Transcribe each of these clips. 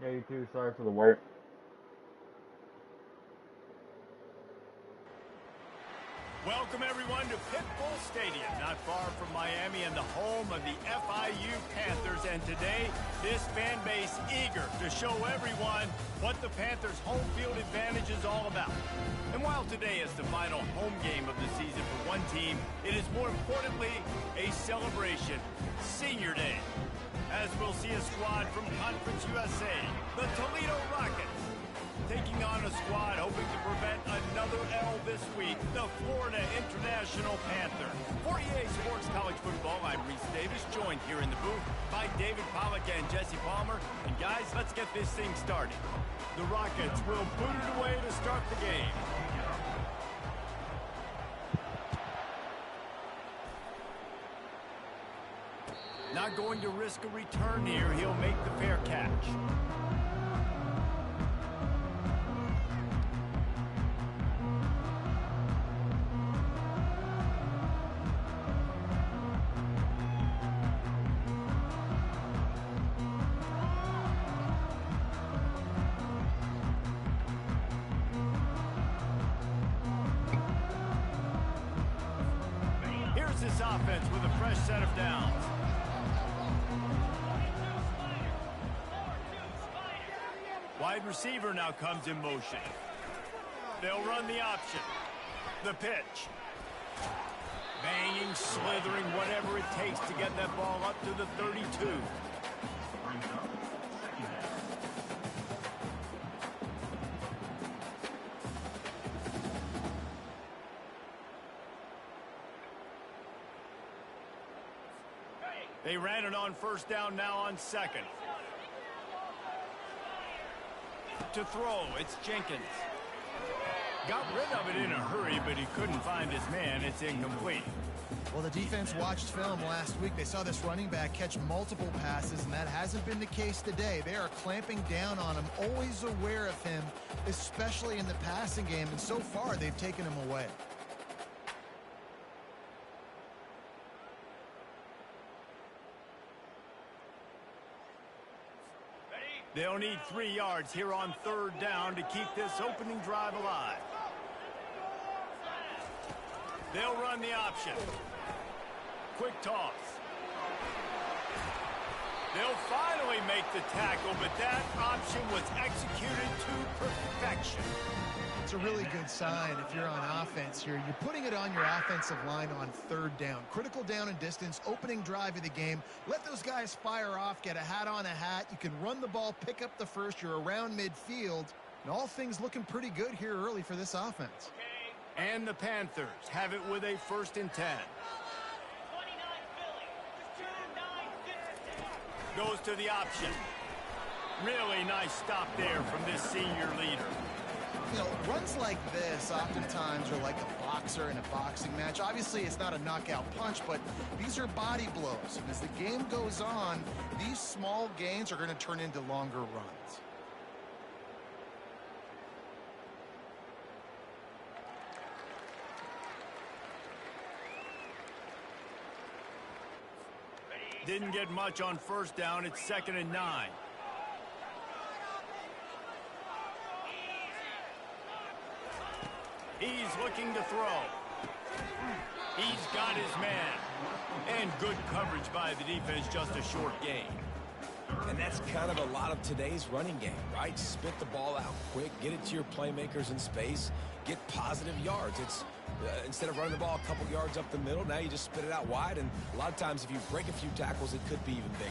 Yeah, you too. Sorry for the wait. Welcome, everyone, to Pitbull Stadium, not far from Miami and the home of the FIU Panthers. And today, this fan base eager to show everyone what the Panthers' home field advantage is all about. And while today is the final home game of the season for one team, it is more importantly a celebration, Senior Day, as we'll see a squad from Conference USA, the Toledo Rockets, taking on a squad hoping to prevent another L this week, the Florida International Panthers. For EA Sports College Football, I'm Reese Davis, joined here in the booth by David Pollack and Jesse Palmer. And guys, let's get this thing started. The Rockets will boot it away to start the game. Not going to risk a return here. He'll make the fair catch. Here's this offense with a fresh set of downs. Wide receiver now comes in motion. They'll run the option. The pitch. Banging, slithering, whatever it takes to get that ball up to the 32. They ran it on first down, now on second. To throw, it's Jenkins. Got rid of it in a hurry, but he couldn't find his man. It's incomplete. Well, the defense watched film last week. They saw this running back catch multiple passes, and that hasn't been the case today. They are clamping down on him, always aware of him, especially in the passing game, and so far they've taken him away. They'll need 3 yards here on third down to keep this opening drive alive. They'll run the option. Quick toss. They'll finally make the tackle, but that option was executed to perfection. It's a really good sign if you're on offense here. You're putting it on your offensive line on third down. Critical down and distance, opening drive of the game. Let those guys fire off, get a hat on a hat. You can run the ball, pick up the first. You're around midfield. And all things looking pretty good here early for this offense. And the Panthers have it with a 1st and 10. Goes to the option. Really nice stop there from this senior leader. You know, runs like this oftentimes are like a boxer in a boxing match. Obviously, it's not a knockout punch, but these are body blows. And as the game goes on, these small gains are going to turn into longer runs. Didn't get much on first down. It's 2nd and 9. He's looking to throw. He's got his man. And good coverage by the defense, just a short gain. And that's kind of a lot of today's running game, right? Spit the ball out quick, get it to your playmakers in space, get positive yards. It's instead of running the ball a couple yards up the middle, now you just spit it out wide, and a lot of times if you break a few tackles, it could be even bigger.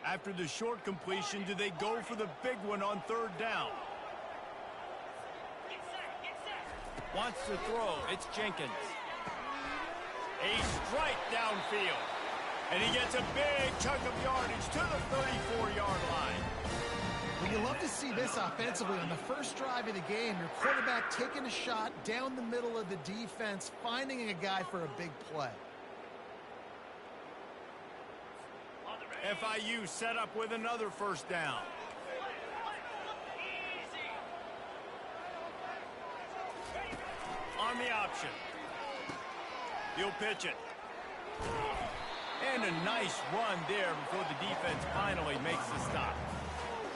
After the short completion, do they go for the big one on third down? Wants to throw. It's Jenkins. A strike downfield. And he gets a big chunk of yardage to the 34-yard line. Well, you love to see this offensively on the first drive of the game. Your quarterback taking a shot down the middle of the defense, finding a guy for a big play. FIU set up with another first down. On the option. He'll pitch it. And a nice run there before the defense finally makes the stop.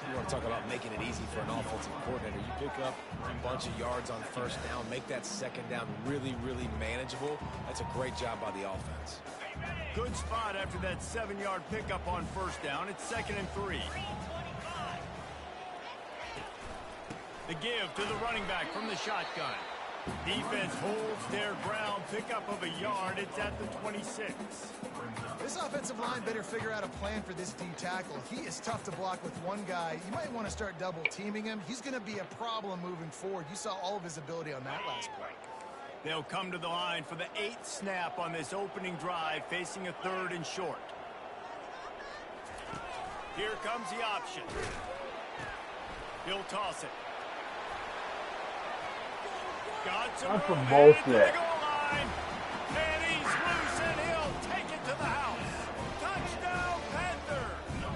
You want to talk about making it easy for an offensive coordinator. You pick up a bunch of yards on first down, make that second down really, really manageable. That's a great job by the offense. Good spot after that 7-yard pickup on first down. It's 2nd and 3. The give to the running back from the shotgun. Defense holds their ground, pickup of a yard. It's at the 26. This offensive line better figure out a plan for this D tackle. He is tough to block with one guy. You might want to start double teaming him. He's going to be a problem moving forward. You saw all of his ability on that last play. They'll come to the line for the 8th snap on this opening drive, facing a 3rd and short. Here comes the option. He'll toss it. Got some That's some room bullshit. to the goal line. And he's loose, and he'll take it to the house. Touchdown, Panther.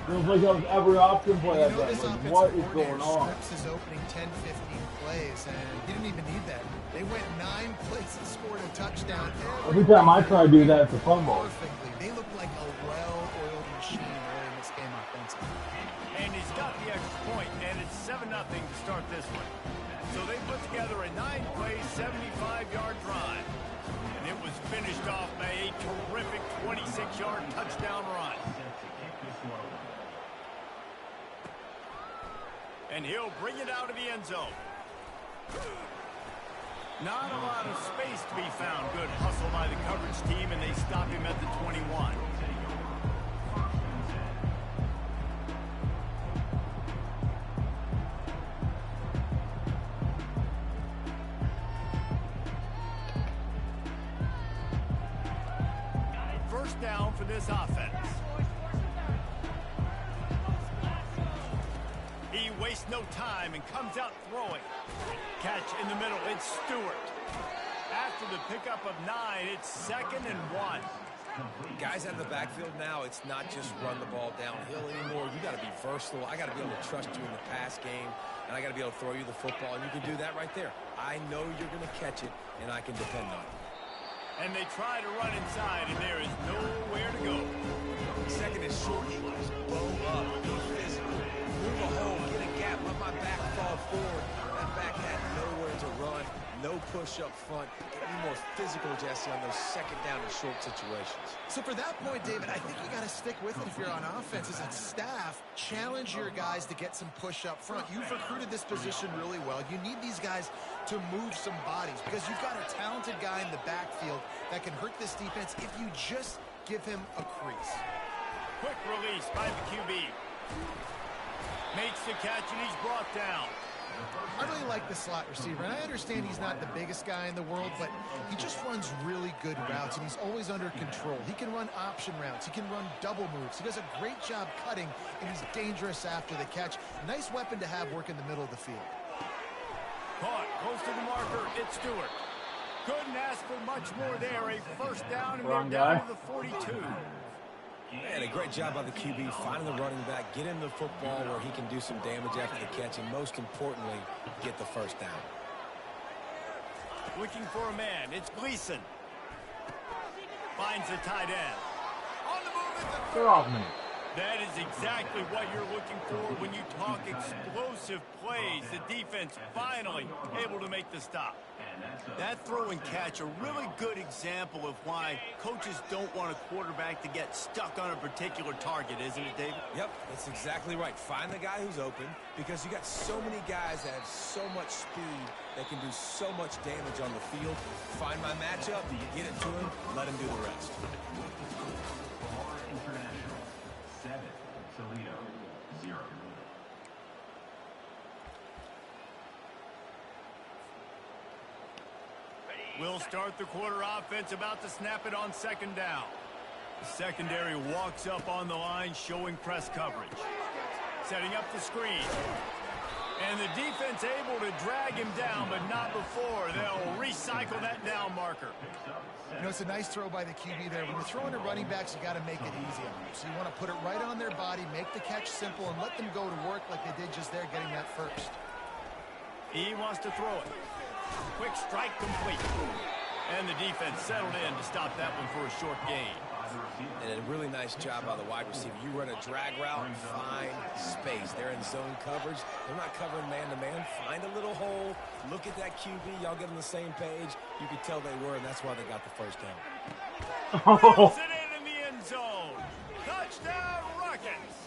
Feels like that was every option play You I've know done. this Like, offensive what is coordinator going on? scripts his opening 10, 15 plays, and he didn't even need that. They went 9 plays and scored a touchdown. Every time I try to do that, it's a fumble. Perfectly. They look like a well-oiled machine early in this game offensively. And he's got the extra point, and it's 7-0 to start this one. So they put together a 9-play, 75-yard drive. And it was finished off by a terrific 26-yard touchdown run. And he'll bring it out of the end zone. Not a lot of space to be found. Good hustle by the coverage team, and they stop him at the 21. First down for this offense. He wastes no time and comes out throwing. Catch in the middle. It's Stewart. After the pickup of 9, it's 2nd and 1. Guys out of the backfield now, it's not just run the ball downhill anymore. You got to be versatile. I got to be able to trust you in the pass game, and I got to be able to throw you the football, and you can do that right there. I know you're going to catch it, and I can depend on it. And they try to run inside, and there is nowhere to go. 2nd and short, Eagles. Bow up. Be physical. Move a hole. Get a gap. Let my back fall forward. That back had nowhere to run. No push up front. Get me more physical, Jesse, on those 2nd down and short situations. So for that point, David, I think you got to stick with it if you're on offense. As a staff, challenge your guys to get some push up front. You've recruited this position really well. You need these guys to move some bodies because you've got a talented guy in the backfield that can hurt this defense if you just give him a crease. Quick release by the QB. Makes the catch, and he's brought down. I really like the slot receiver, and I understand he's not the biggest guy in the world, but he just runs really good routes, and he's always under control. He can run option routes. He can run double moves. He does a great job cutting, and he's dangerous after the catch. Nice weapon to have work in the middle of the field. Caught close to the marker. It's Stewart. Couldn't ask for much more there. A first down, and Wrong they're down guy. to the 42. Man, a great job by the QB, finding the running back, get him the football where he can do some damage after the catch, and most importantly, get the first down. Looking for a man. It's Gleason. Finds the tight end. On the move at the Get off me. That is exactly what you're looking for when you talk explosive plays. The defense finally able to make the stop. That throw and catch, a really good example of why coaches don't want a quarterback to get stuck on a particular target, isn't it, David? Yep, that's exactly right. Find the guy who's open because you got so many guys that have so much speed that can do so much damage on the field. Find my matchup, get it to him, let him do the rest. International 7, Toledo 0. We'll start the quarter offense, about to snap it on 2nd down. The secondary walks up on the line, showing press coverage. Setting up the screen. And the defense able to drag him down, but not before. They'll recycle that down marker. You know, it's a nice throw by the QB there. When you're throwing to running backs, you got to make it easy on them. So you want to put it right on their body, make the catch simple, and let them go to work like they did just there, getting that first. He wants to throw it. Quick strike complete. And the defense settled in to stop that one for a short gain. And a really nice job by the wide receiver. You run a drag route, find space. They're in zone coverage. They're not covering man-to-man. Find a little hole. Look at that QB. Y'all get on the same page. You could tell they were, and that's why they got the first down. Drills it in the end zone. Touchdown, Rockets.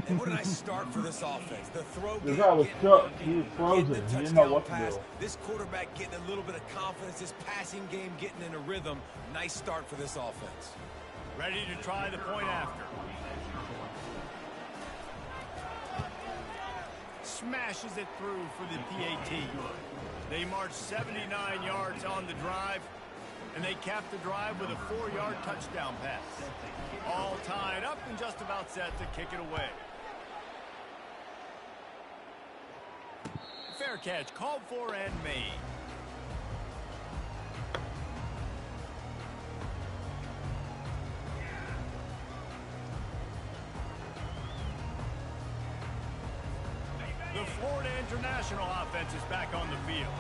And what a nice start for this offense. The throw This guy was stuck. He was frozen. He didn't know what to do. This quarterback getting a little bit of confidence. This passing game getting in a rhythm. Nice start for this offense. Ready to try the point after. Smashes it through for the PAT. They march 79 yards on the drive, and they cap the drive with a 4-yard touchdown pass. All tied up and just about set to kick it away. Fair catch called for and made. The Florida International offense is back on the field.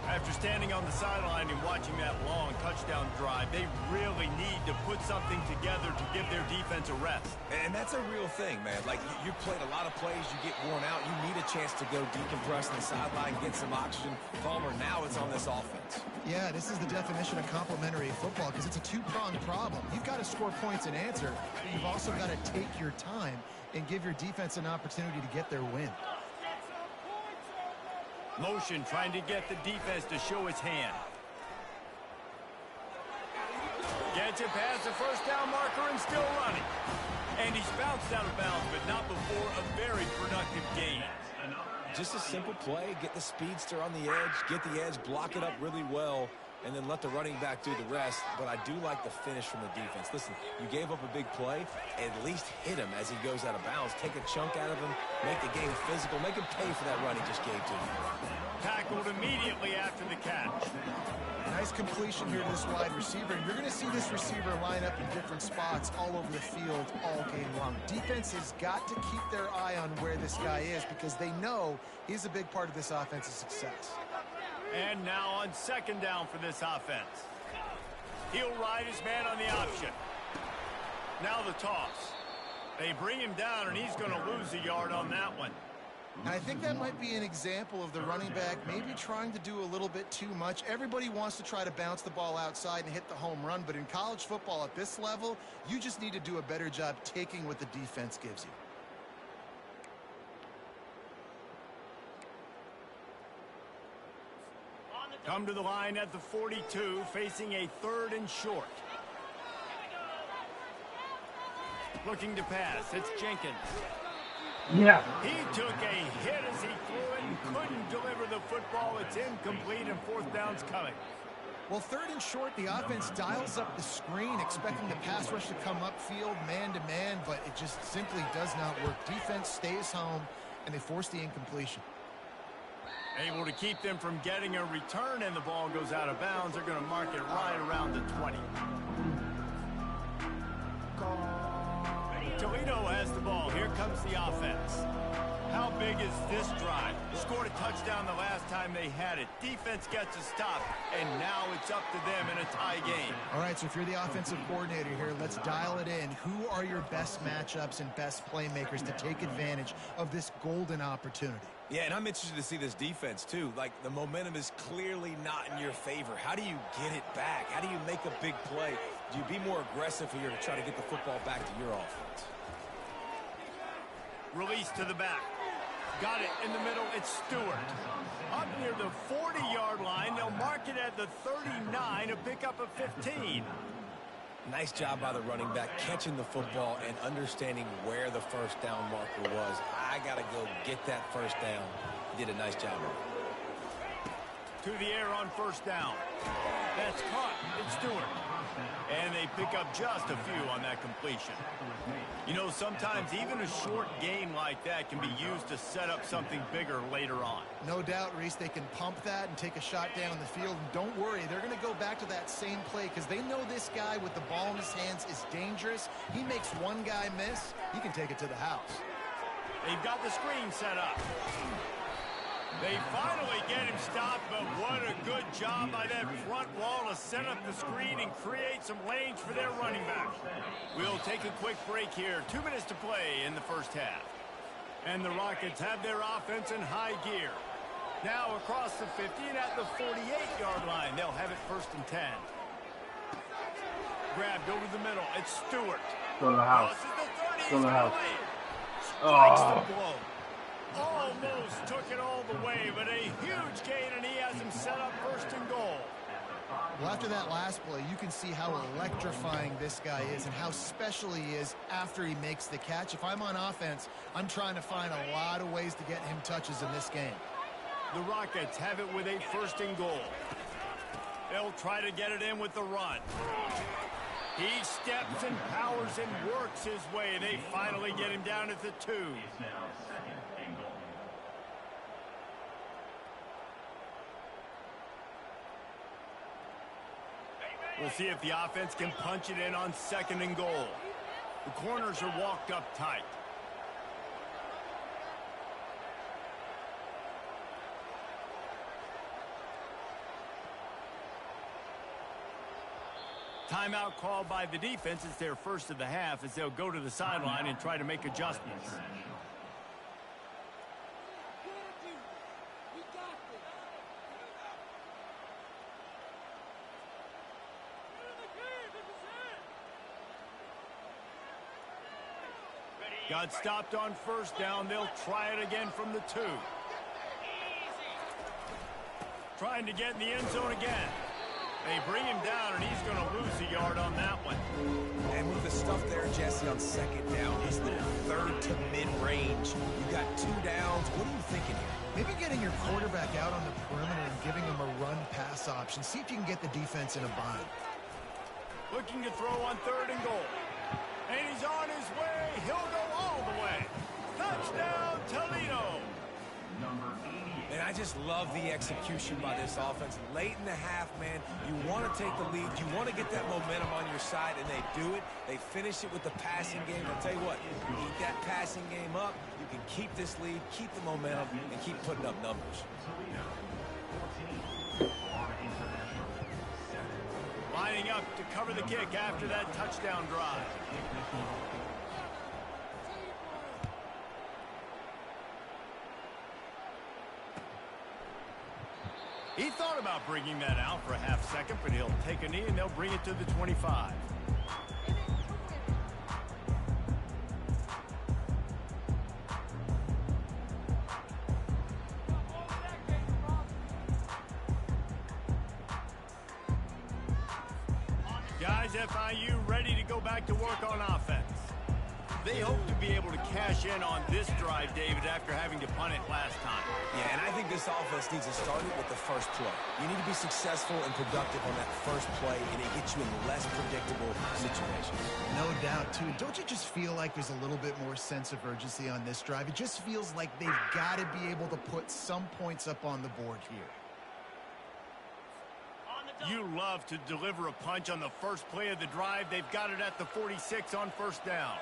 After standing on the sideline and watching that long touchdown drive, they really need to put something together to give their defense a rest. And that's a real thing, man. Like, you played a lot of plays, you get worn out. You need a chance to go decompress on the sideline, get some oxygen. Palmer, now it's on this offense. Yeah, this is the definition of complementary football because it's a two-pronged problem. You've got to score points and answer, but you've also got to take your time and give your defense an opportunity to get their win. Motion trying to get the defense to show its hand. Gets it past the first down marker and still running. And he's bounced out of bounds, but not before a very productive gain. Just a simple play. Get the speedster on the edge, get the edge, block it up really well, and then let the running back do the rest. But I do like the finish from the defense. Listen, you gave up a big play. At least hit him as he goes out of bounds. Take a chunk out of him. Make the game physical. Make him pay for that run he just gave to you. Tackled immediately after the catch. Nice completion here to this wide receiver. And you're going to see this receiver line up in different spots all over the field all game long. Defense has got to keep their eye on where this guy is because they know he's a big part of this offense's success. And now on second down for this offense. He'll ride his man on the option. Now the toss. They bring him down, and he's going to lose a yard on that one. I think that might be an example of the running back maybe trying to do a little bit too much. Everybody wants to try to bounce the ball outside and hit the home run, but in college football at this level, you just need to do a better job taking what the defense gives you. Come to the line at the 42, facing a 3rd and short. Looking to pass. It's Jenkins. Yeah. He took a hit as he threw it and couldn't deliver the football. It's incomplete, and 4th down's coming. Well, 3rd and short, the offense dials up the screen, expecting the pass rush to come upfield man-to-man, but it just simply does not work. Defense stays home, and they force the incompletion. Able to keep them from getting a return, and the ball goes out of bounds. They're going to mark it right around the 20. Toledo has the ball. Here comes the offense. How big is this drive? Scored a touchdown the last time they had it. Defense gets a stop, and now it's up to them in a tie game. All right, so if you're the offensive coordinator here, let's dial it in. Who are your best matchups and best playmakers to take advantage of this golden opportunity? Yeah, and I'm interested to see this defense, too. Like, the momentum is clearly not in your favor. How do you get it back? How do you make a big play? Do you be more aggressive here to try to get the football back to your offense? Release to the back. Got it in the middle. It's Stewart. Up near the 40-yard line. They'll mark it at the 39, a pickup of 15. Nice job by the running back, catching the football and understanding where the first down marker was. I got to go get that first down. He did a nice job. To the air on 1st down. That's caught. It's Stewart. And they pick up just a few on that completion. You know, sometimes even a short game like that can be used to set up something bigger later on. No doubt, Reese, they can pump that and take a shot down the field. And don't worry, they're going to go back to that same play because they know this guy with the ball in his hands is dangerous. He makes one guy miss, he can take it to the house. They've got the screen set up. They finally get him stopped, but what a good job by that front wall to set up the screen and create some lanes for their running back. We'll take a quick break here. 2 minutes to play in the first half. And the Rockets have their offense in high gear. Now across the 50 and at the 48-yard line. They'll have it 1st and 10. Grabbed over the middle. It's Stewart. Go to the house. Go to the house. Strikes the blow. Almost took it all the way, but a huge gain, and he has him set up 1st and goal. Well, after that last play, you can see how electrifying this guy is and how special he is after he makes the catch. If I'm on offense, I'm trying to find a lot of ways to get him touches in this game. The Rockets have it with a 1st and goal. They'll try to get it in with the run. He steps and powers and works his way. They finally get him down at the 2. It's now 2nd and goal. We'll see if the offense can punch it in on 2nd and goal. The corners are walked up tight. Timeout called by the defense. It's their first of the half as they'll go to the sideline and try to make adjustments. Got stopped on 1st down. They'll try it again from the 2. Trying to get in the end zone again. They bring him down, and he's going to lose a yard on that one. And with the stuff there, Jesse, on 2nd down, he's the 3rd to mid-range. You got 2 downs. What are you thinking here? Maybe getting your quarterback out on the perimeter and giving him a run-pass option. See if you can get the defense in a bind. Looking to throw on 3rd and goal. And he's on his way. He'll go all the way. Touchdown, Toledo. Number 88. And I just love the execution by this offense. Late in the half, man, you want to take the lead. You want to get that momentum on your side, and they do it. They finish it with the passing game. I'll tell you what, keep that passing game up. You can keep this lead, keep the momentum, and keep putting up numbers. Toledo, 14. Florida International, 7. Lining up to cover the kick after that touchdown drive. He thought about bringing that out for a half second, but he'll take a knee and they'll bring it to the 25. Guys, FIU ready to go back to work on offense. They hope to be able to cash in on this drive, David, after having to punt it last time. Yeah, and I think this offense needs to start it with the first play. You need to be successful and productive on that first play, and it gets you in less predictable situations. No doubt, too. Don't you just feel like there's a little bit more sense of urgency on this drive? It just feels like they've got to be able to put some points up on the board here. You love to deliver a punch on the first play of the drive. They've got it at the 46 on 1st down.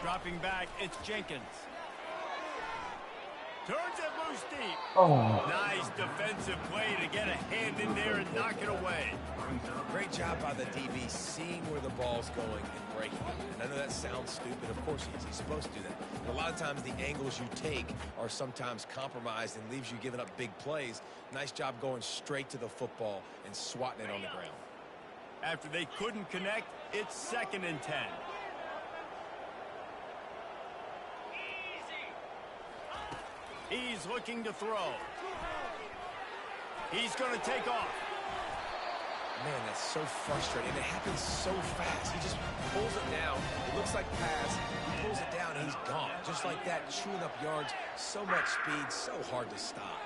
Dropping back, it's Jenkins. Turns it loose deep. Oh. Nice defensive play to get a hand in there and knock it away. Great job by the DB seeing where the ball's going and breaking it. And I know that sounds stupid. Of course he is. He's supposed to do that. But a lot of times the angles you take are sometimes compromised and leaves you giving up big plays. Nice job going straight to the football and swatting it on the ground. After they couldn't connect, it's 2nd and 10. He's looking to throw. He's going to take off. Man, that's so frustrating. It happens so fast. He just pulls it down. It looks like pass. He pulls it down, and he's gone. Just like that, chewing up yards. So much speed, so hard to stop.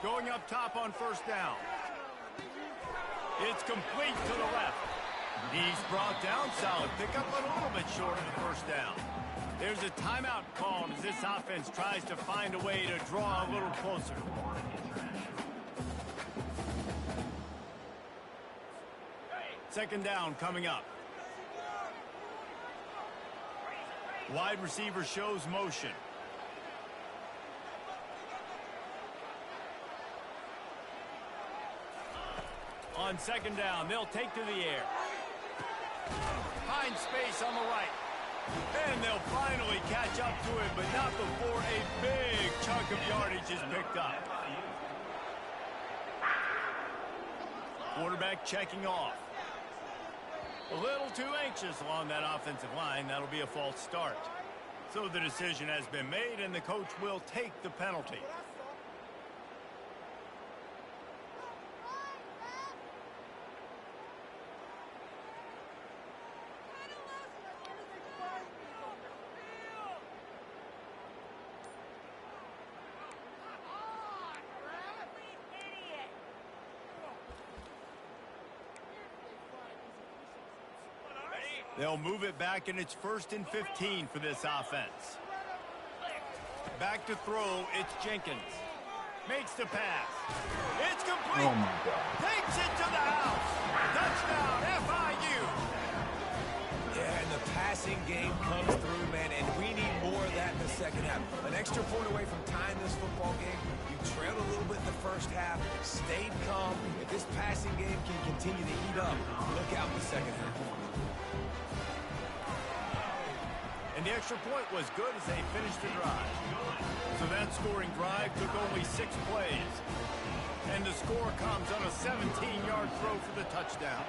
Going up top on 1st down. It's complete to the left. He's brought down, solid pickup, but a little bit short of the 1st down. There's a timeout called as this offense tries to find a way to draw a little closer. Second down coming up. Wide receiver shows motion. On second down, they'll take to the air. Find space on the right. And they'll finally catch up to it, but not before a big chunk of yardage is picked up. Quarterback checking off. A little too anxious along that offensive line. That'll be a false start. So the decision has been made, and the coach will take the penalty. They'll move it back, and it's 1st and 15 for this offense. Back to throw, it's Jenkins. Makes the pass. It's complete. Oh, my God. Takes it to the house. Touchdown, FIU. Yeah, and the passing game comes through, man, and we need more of that in the second half. An extra point away from tying this football game. You trailed a little bit in the first half, stayed calm. If this passing game can continue to heat up, look out in the second half. And the extra point was good as they finished the drive. So that scoring drive took only 6 plays. And the score comes on a 17-yard throw for the touchdown.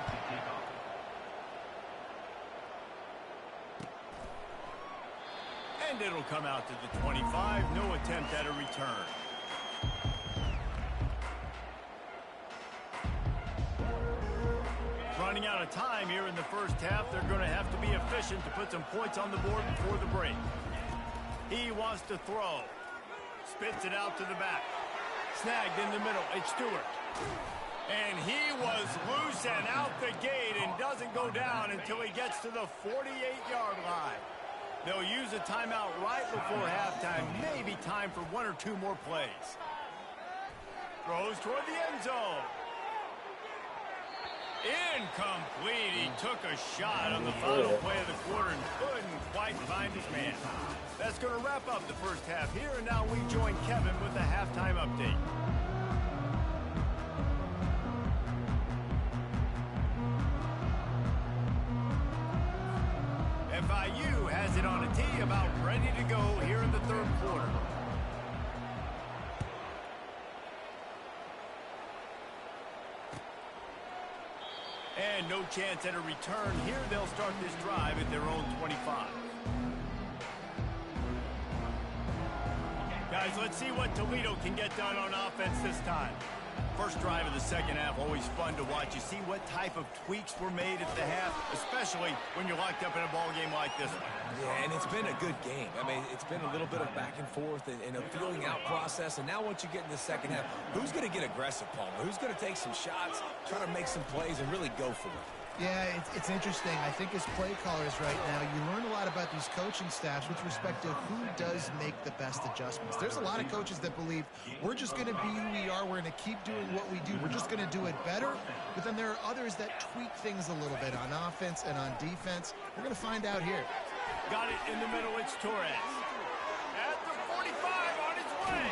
And it'll come out to the 25. No attempt at a return. Running out of time here in the first half. They're going to have to be efficient to put some points on the board before the break. He wants to throw. Spits it out to the back. Snagged in the middle. It's Stewart. And he was loose and out the gate and doesn't go down until he gets to the 48-yard line. They'll use a timeout right before halftime. Maybe time for 1 or 2 more plays. Throws toward the end zone. Incomplete. He took a shot on the final play of the quarter and couldn't quite find his man. That's going to wrap up the first half here, and now we join Kevin with the halftime update. FIU has it on a tee, about ready to go here in the third quarter. And no chance at a return here. They'll start this drive at their own 25. Guys, let's see what Toledo can get done on offense this time. First drive of the second half, always fun to watch. You see what type of tweaks were made at the half, especially when you're locked up in a ball game like this one. Yeah, and it's been a good game. I mean, it's been a little bit of back and forth and a feeling out process. And now once you get in the second half, who's going to get aggressive, Palmer? Who's going to take some shots, try to make some plays, and really go for it? Yeah, it's interesting. I think as play callers right now, you learn a lot about these coaching staffs with respect to who does make the best adjustments. There's a lot of coaches that believe we're just going to be who we are. We're going to keep doing what we do. We're just going to do it better. But then there are others that tweak things a little bit on offense and on defense. We're going to find out here. Got it in the middle. It's Torres. At the 45 on its way.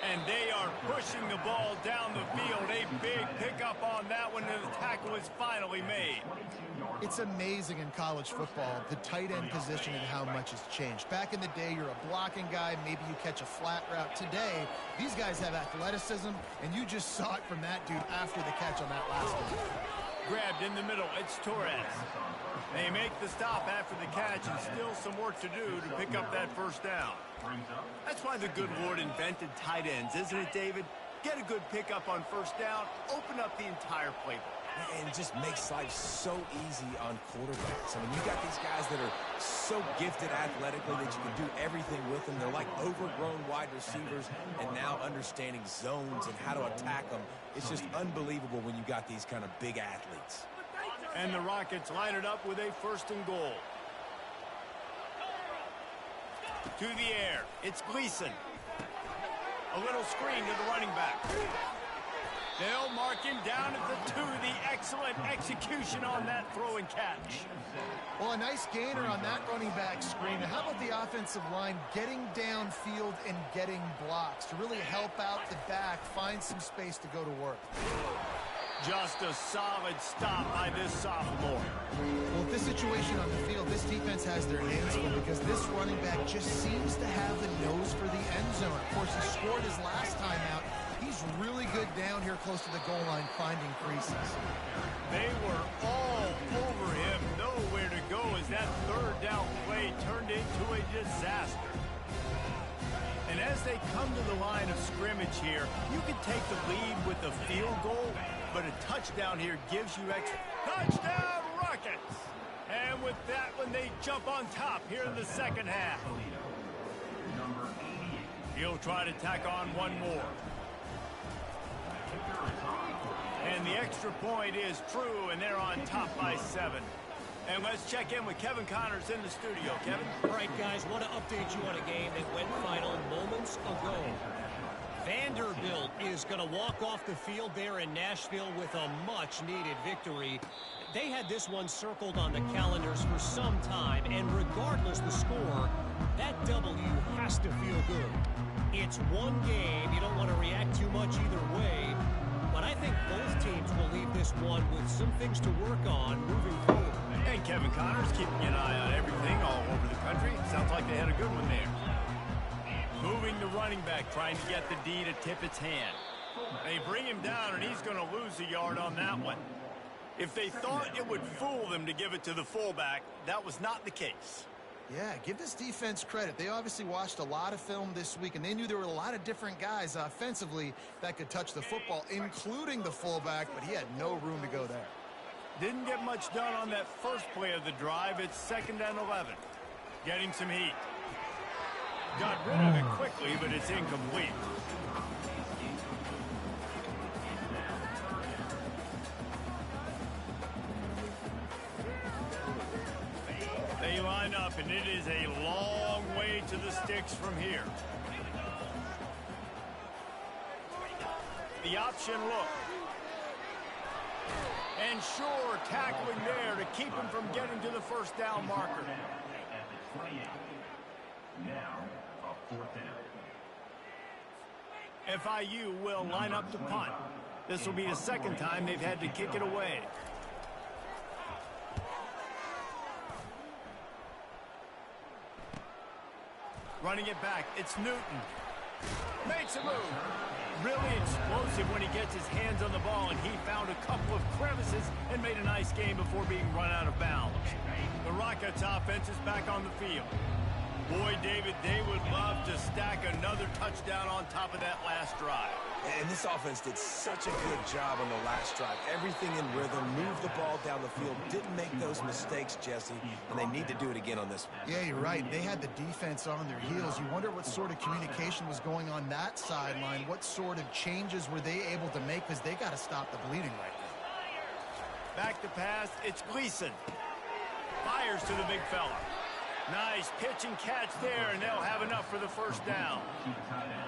And they are pushing the ball down the field. A big pickup on that one, and the tackle is finally made. It's amazing in college football, the tight end position and how much has changed. Back in the day, you're a blocking guy. Maybe you catch a flat route. Today, these guys have athleticism, and you just saw it from that dude after the catch on that last one. Grabbed in the middle. It's Torres. They make the stop after the catch, and still some work to do to pick up that first down. That's why the good Lord invented tight ends, isn't it, David? Get a good pickup on first down, open up the entire playbook. And it just makes life so easy on quarterbacks. I mean, you got these guys that are so gifted athletically that you can do everything with them. They're like overgrown wide receivers, and now understanding zones and how to attack them. It's just unbelievable when you got these kind of big athletes. And the Rockets line it up with a 1st and goal. To the air, it's Gleason. A little screen to the running back. They'll mark him down at the 2. The excellent execution on that throw and catch. Well, a nice gainer on that running back screen. How about the offensive line getting downfield and getting blocks to really help out the back, find some space to go to work? Just a solid stop by this sophomore. Well, this situation on the field, this defense has their hands full because this running back just seems to have the nose for the end zone. Of course, he scored his last time out. He's really good down here close to the goal line, finding creases. They were all over him. Nowhere to go as that third down play turned into a disaster. And as they come to the line of scrimmage here, you can take the lead with a field goal, but a touchdown here gives you extra. Touchdown Rockets! And with that one, they jump on top here in the second half. Number 88. He'll try to tack on one more. And the extra point is true, and they're on top by 7. And let's check in with Kevin Connors in the studio. Kevin? All right, guys, want to update you on a game that went final moments ago. Vanderbilt is going to walk off the field there in Nashville with a much-needed victory. They had this one circled on the calendars for some time, and regardless the score, that W has to feel good. It's one game. You don't want to react too much either way, but I think both teams will leave this one with some things to work on moving forward. And Kevin Connors keeping an eye on everything all over the country. Sounds like they had a good one there. Moving the running back, trying to get the D to tip its hand. They bring him down, and he's going to lose a yard on that one. If they thought it would fool them to give it to the fullback, that was not the case. Yeah, give this defense credit. They obviously watched a lot of film this week, and they knew there were a lot of different guys offensively that could touch the football, including the fullback, but he had no room to go there. Didn't get much done on that first play of the drive. It's 2nd and 11. Getting some heat. Got rid of it quickly, but it's incomplete. They line up, and it is a long way to the sticks from here. The option look. And sure, tackling there to keep him from getting to the first down marker. Now, a 4th down. FIU will line up to punt. This will be the second time they've had to kick it away. Running it back, it's Newton. Makes a move. Really explosive when he gets his hands on the ball, and he found a couple of crevices and made a nice game before being run out of bounds. The Rockets offense is back on the field. Boy, David, they would love to stack another touchdown on top of that last drive. And this offense did such a good job on the last drive. Everything in rhythm, moved the ball down the field, didn't make those mistakes, Jesse, and they need to do it again on this one. Yeah, you're right. They had the defense on their heels. You wonder what sort of communication was going on that sideline. What sort of changes were they able to make, because they got to stop the bleeding right now. Back to pass, it's Gleason. Fires to the big fella. Nice pitch and catch there, and they'll have enough for the first down.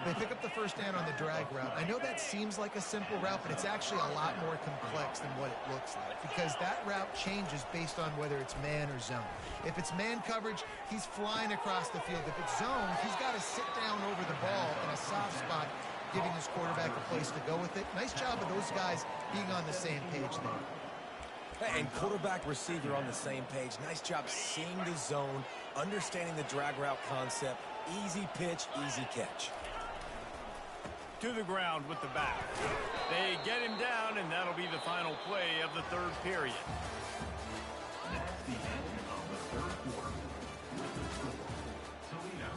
They pick up the first down on the drag route. I know that seems like a simple route, but it's actually a lot more complex than what it looks like, because that route changes based on whether it's man or zone. If it's man coverage, he's flying across the field. If it's zone, he's got to sit down over the ball in a soft spot, giving his quarterback a place to go with it. Nice job of those guys being on the same page there. And quarterback, receiver on the same page. Nice job seeing the zone, understanding the drag route concept. Easy pitch, easy catch. To the ground with the back. They get him down, and that'll be the final play of the third period. That's the end of the 3rd quarter. With the score, Toledo,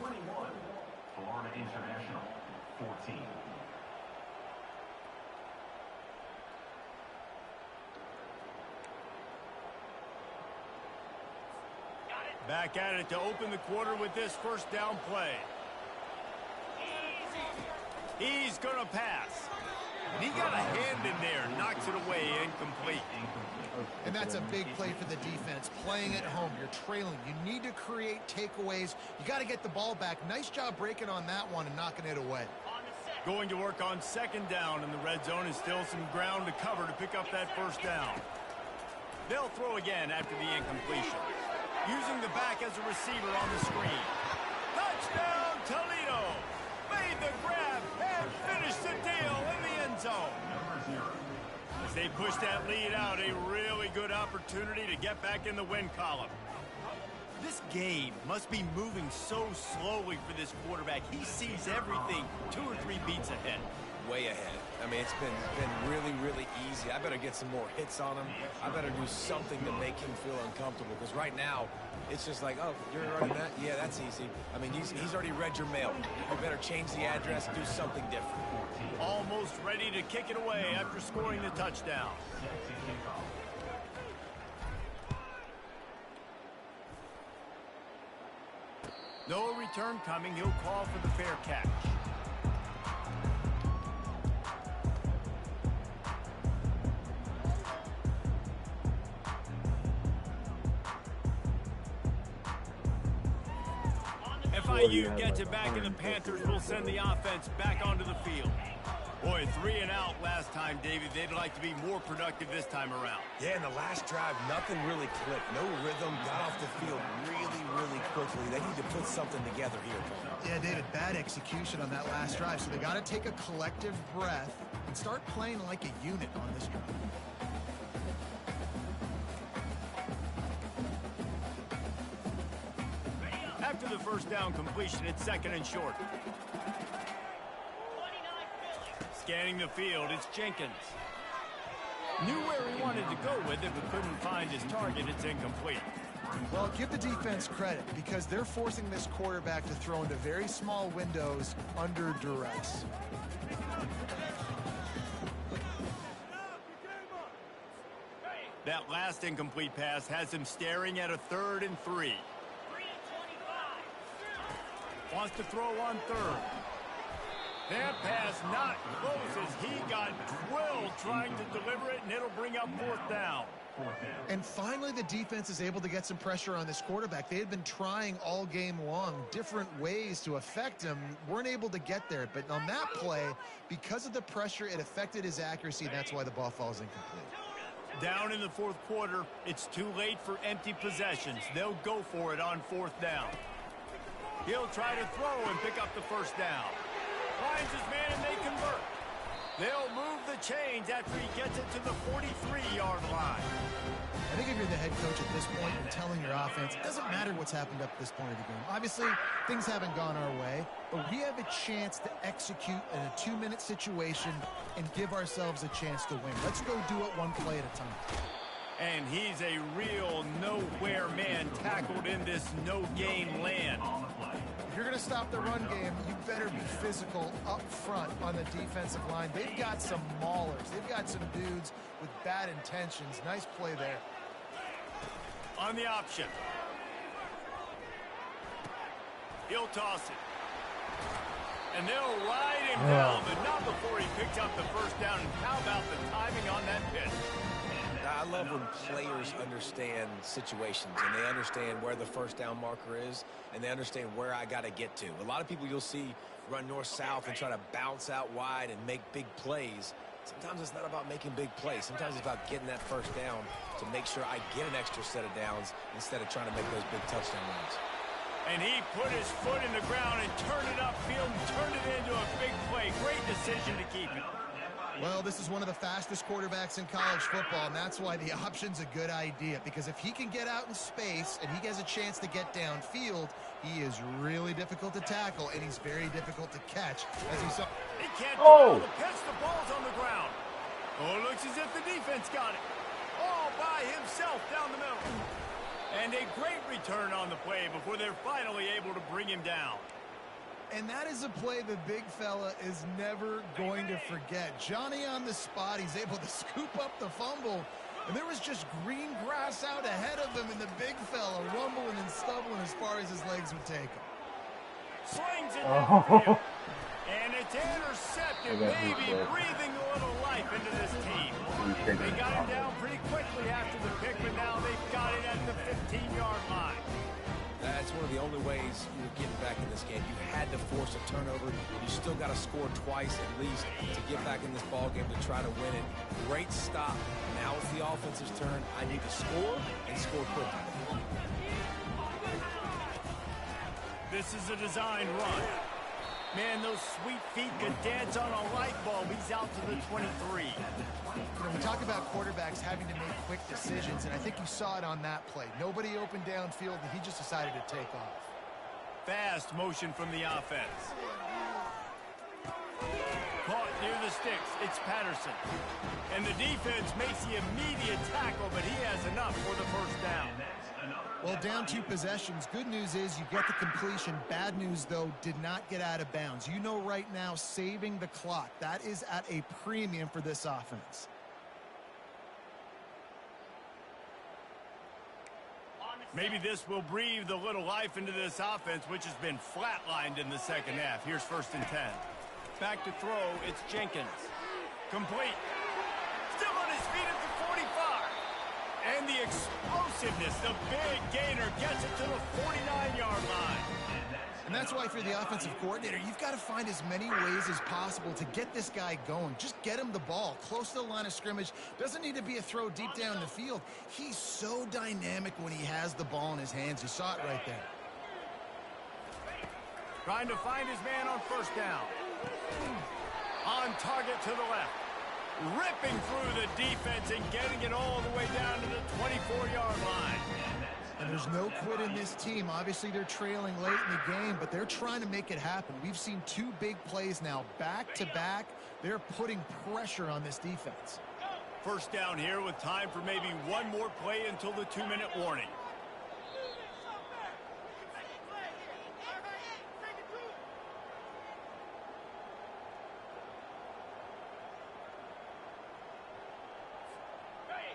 21. Florida International, 14. Back at it to open the quarter with this first down play. He's going to pass. And he got a hand in there, knocks it away, incomplete. And that's a big play for the defense. Playing at home, you're trailing. You need to create takeaways. You got to get the ball back. Nice job breaking on that one and knocking it away. On the set. Going to work on second down, and the red zone is still some ground to cover to pick up that first down. They'll throw again after the incompletion. Using the back as a receiver on the screen. Touchdown, Toledo! Made the grab and finished the deal in the end zone. As they push that lead out, a really good opportunity to get back in the win column. This game must be moving so slowly for this quarterback. He sees everything 2 or 3 beats ahead. Way ahead. I mean, it's been really, really easy. I better get some more hits on him. I better do something to make him feel uncomfortable, because right now, it's just like, oh, you're running that? Yeah, that's easy. I mean, he's already read your mail. You better change the address, do something different. Almost ready to kick it away after scoring the touchdown. No return coming. He'll call for the fair catch. FIU gets it back, and the Panthers will send the offense back onto the field. Boy, 3 and out last time, David. They'd like to be more productive this time around. Yeah, in the last drive, nothing really clicked. No rhythm, got off the field really, really quickly. They need to put something together here. Yeah, David, bad execution on that last drive. So they got to take a collective breath and start playing like a unit on this drive. After the first down completion, it's second and short. Scanning the field, it's Jenkins. Knew where he wanted to go with it, but couldn't find his target. It's incomplete. Well, give the defense credit, because they're forcing this quarterback to throw into very small windows under duress. That last incomplete pass has him staring at a 3rd and 3. Wants to throw on 3rd. That pass not close as he got drilled trying to deliver it, and it'll bring up 4th down. And finally, the defense is able to get some pressure on this quarterback. They had been trying all game long different ways to affect him, weren't able to get there. But on that play, because of the pressure, it affected his accuracy, and that's why the ball falls incomplete. Down in the 4th quarter, it's too late for empty possessions. They'll go for it on 4th down. He'll try to throw and pick up the first down. Finds his man and they convert. They'll move the chains after he gets it to the 43-yard line. I think if you're the head coach at this point, you're telling your offense, it doesn't matter what's happened up to this point of the game. Obviously, things haven't gone our way, but we have a chance to execute in a 2-minute situation and give ourselves a chance to win. Let's go do it one play at a time. And he's a real nowhere man tackled in this no-game land. If you're going to stop the run game, you better be physical up front on the defensive line. They've got some maulers. They've got some dudes with bad intentions. Nice play there. On the option. He'll toss it. And they'll ride him down, but not before he picks up the first down. And how about the timing on that pitch? I love when players understand situations and they understand where the first down marker is and they understand where I got to get to. A lot of people you'll see run north-south and try to bounce out wide and make big plays. Sometimes it's not about making big plays. Sometimes it's about getting that first down to make sure I get an extra set of downs instead of trying to make those big touchdown runs. And he put his foot in the ground and turned it upfield and turned it into a big play. Great decision to keep it. Well, this is one of the fastest quarterbacks in college football, and that's why the option's a good idea. Because if he can get out in space and he has a chance to get downfield, he is really difficult to tackle, and he's very difficult to catch. As he saw. He can't throw the pitch. The ball's on the ground. Oh, it looks as if the defense got it. All by himself down the middle. And a great return on the play before they're finally able to bring him down. And that is a play the big fella is never going to forget. Johnny on the spot. He's able to scoop up the fumble. And there was just green grass out ahead of him, and the big fella rumbling and stumbling as far as his legs would take him. Slings it downfield. And it's intercepted, maybe breathing a little life into this team. They got him down pretty quickly after the pick, but now they've got it at the 15-yard line. That's one of the only ways you were getting back in this game. You had to force a turnover. You still got to score twice at least to get back in this ball game to try to win it. Great stop. Now it's the offense's turn. I need to score and score quickly. This is a design run. Man, those sweet feet could dance on a light bulb. He's out to the 23. You know, we talk about quarterbacks having to make quick decisions, and I think you saw it on that play. Nobody opened downfield, and he just decided to take off. Fast motion from the offense. Caught near the sticks. It's Patterson. And the defense makes the immediate tackle, but he has enough for the first down. Well, down 2 possessions. Good news is you get the completion. Bad news, though, did not get out of bounds. You know right now, saving the clock. That is at a premium for this offense. Maybe this will breathe a little life into this offense, which has been flatlined in the second half. Here's 1st and 10. Back to throw. It's Jenkins. Complete. Still on his feet at the 45. And the explosiveness, the big gainer gets it to the 49-yard line. And that's why, if you're the offensive coordinator, you've got to find as many ways as possible to get this guy going. Just get him the ball close to the line of scrimmage. Doesn't need to be a throw deep down the field. He's so dynamic when he has the ball in his hands. You saw it right there. Trying to find his man on 1st down. On target to the left. Ripping through the defense and getting it all the way down to the 24-yard line. And there's no quit in this team. Obviously, they're trailing late in the game, but they're trying to make it happen. We've seen 2 big plays now, back-to-back. They're putting pressure on this defense. 1st down here with time for maybe one more play until the 2-minute warning.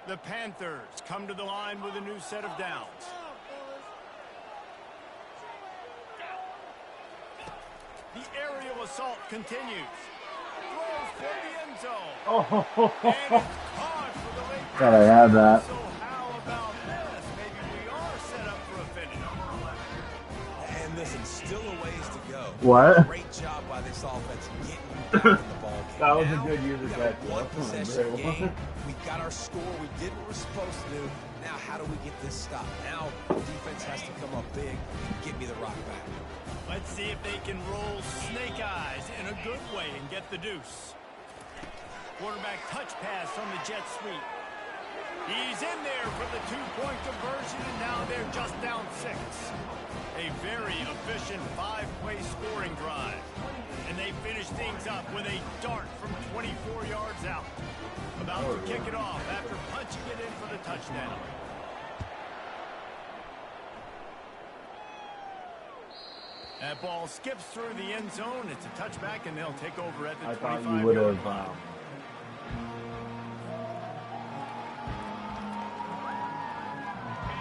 The Panthers come to the line with a new set of downs. The aerial assault continues. Throws for the end zone. Oh, And it's caught for the late. God, I had that. So how about this? Maybe we are set up for a finish. And listen, still a ways to go. What? Great job by this offense getting back in the ball game. That was a Now, good user we got catch, a one though. possession Very game. well. We got our score. We did what we're supposed to do. Now, how do we get this stopped? Now, the defense has to come up big and get me the rock back. Let's see if they can roll snake eyes in a good way and get the deuce. Quarterback touch pass on the jet sweep. He's in there for the 2-point conversion, and now they're just down 6. A very efficient 5-play scoring drive. And they finish things up with a dart from 24 yards out. About to kick it off after punching it in for the touchdown. That ball skips through the end zone. It's a touchback, and they'll take over at the 25-yard line. I thought you would have.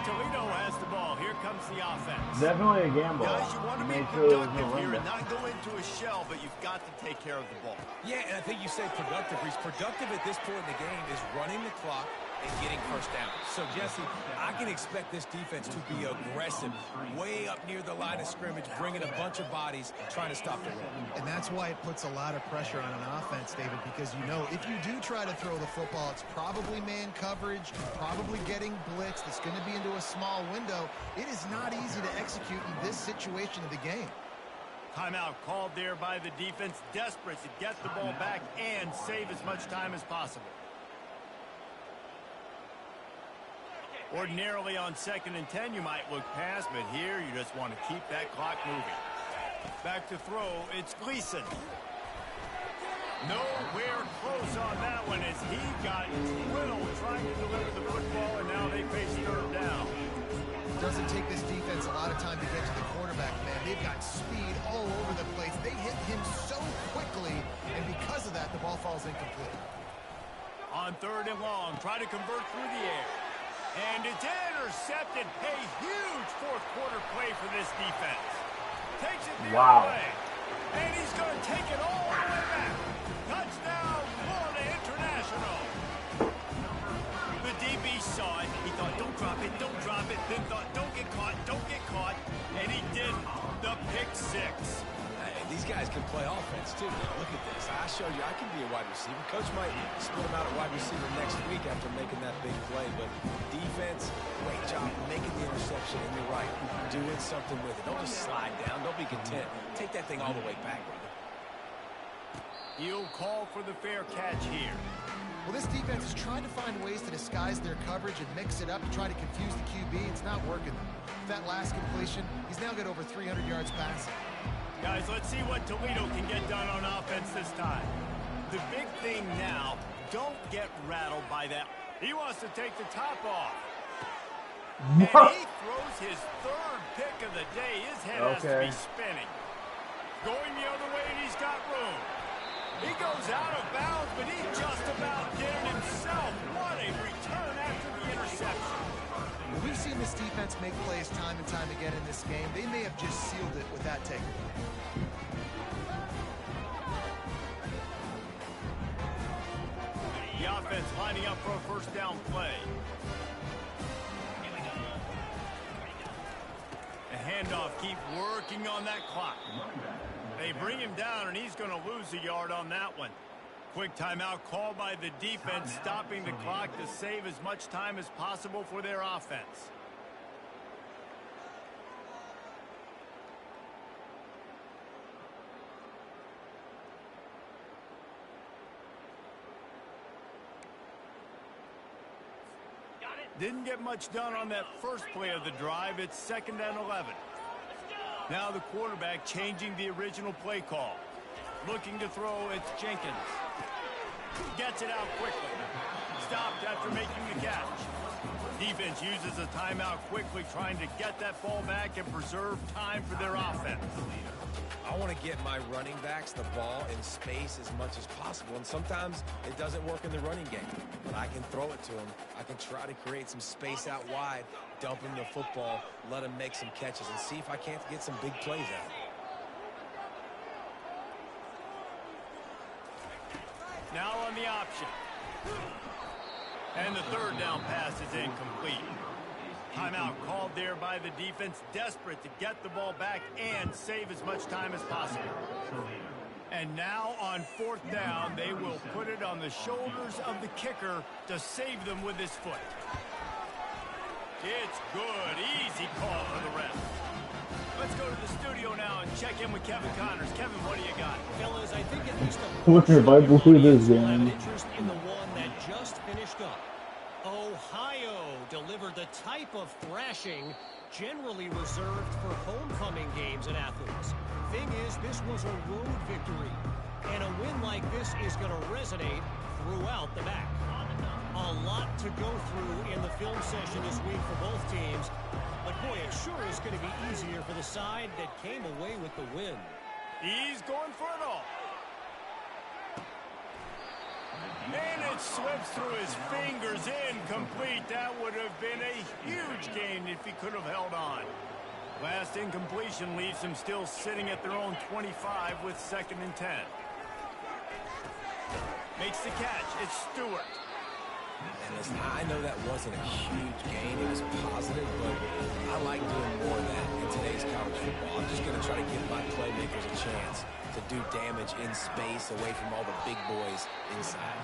Toledo has the ball. Here comes the offense. Definitely a gamble. Guys, you want to be Make sure there's productive no here run and back. not go into a shell, but you've got to take care of the ball. Yeah, and I think you say productive. He's productive at this point in the game is running the clock and getting 1st down. So, Jesse, I can expect this defense to be aggressive, way up near the line of scrimmage, bringing a bunch of bodies, trying to stop the run. And that's why it puts a lot of pressure on an offense, David, because you know if you do try to throw the football, it's probably man coverage, probably getting blitzed. It's going to be into a small window. It is not easy to execute in this situation of the game. Timeout called there by the defense, desperate to get the ball back and save as much time as possible. Ordinarily on 2nd and 10, you might look past, but here you just want to keep that clock moving. Back to throw, it's Gleason. Nowhere close on that one as he got twiddled trying to deliver the football, and now they face 3rd down. It doesn't take this defense a lot of time to get to the quarterback, man. They've got speed all over the place. They hit him so quickly, and because of that, the ball falls incomplete. On 3rd and long, try to convert through the air. And it's intercepted. A huge 4th-quarter play for this defense. Takes it the other way. And he's going to take it all the way back. Touchdown, Florida International. The DB saw it. He thought, don't drop it, then thought, don't get caught, and he didn't. The pick six. These guys can play offense, too. Look at this. I showed you I can be a wide receiver. Coach might split him out at wide receiver next week after making that big play. But defense, great job making the interception. And you're right, doing something with it. Don't just slide down. Don't be content. Take that thing all the way back, brother. He'll call for the fair catch here. Well, this defense is trying to find ways to disguise their coverage and mix it up to try to confuse the QB. It's not working. With that last completion, he's now got over 300 yards passing. Guys, let's see what Toledo can get done on offense this time. The big thing now, don't get rattled by that. He wants to take the top off. And he throws his third pick of the day. His head has to be spinning. Going the other way, and he's got room. He goes out of bounds, but he just about did it himself. What a return after the interception. We've seen this defense make plays time and time again in this game. They may have just sealed it with that takeaway. The offense lining up for a first down play. The handoff, keep working on that clock. They bring him down, and he's going to lose a yard on that one. Quick timeout called by the defense, stopping the clock to save as much time as possible for their offense. Didn't get much done on that first play of the drive. It's 2nd and 11. Now the quarterback changing the original play call. Looking to throw, it's Jenkins. Gets it out quickly. Stopped after making the catch. Defense uses a timeout quickly, trying to get that ball back and preserve time for their offense. I want to get my running backs the ball in space as much as possible, and sometimes it doesn't work in the running game. But I can throw it to them. I can try to create some space out wide, dump him the football, let him make some catches, and see if I can't get some big plays out of it. Now on the option. And the third down pass is incomplete. Timeout called there by the defense, desperate to get the ball back and save as much time as possible. And now on 4th down, they will put it on the shoulders of the kicker to save them with his foot. It's good. Easy call for the ref. Let's go to the studio now and check in with Kevin Connors. Kevin, what do you got? Fellas, I think at least a What's your Bible for this will have game? interest in the one that just finished up. Ohio delivered the type of thrashing generally reserved for homecoming games in Athens. Thing is, this was a road victory, and a win like this is going to resonate throughout the MAC. A lot to go through in the film session this week for both teams, but boy, it sure is going to be easier for the side that came away with the win. He's going for it all. And it slips through his fingers, incomplete. That would have been a huge gain if he could have held on. Last incompletion leaves him still sitting at their own 25 with 2nd and 10. Makes the catch. It's Stewart. And listen, I know that wasn't a huge gain. It was positive, but I like doing more of that in today's college football. I'm just going to try to give my playmakers a chance to do damage in space away from all the big boys inside.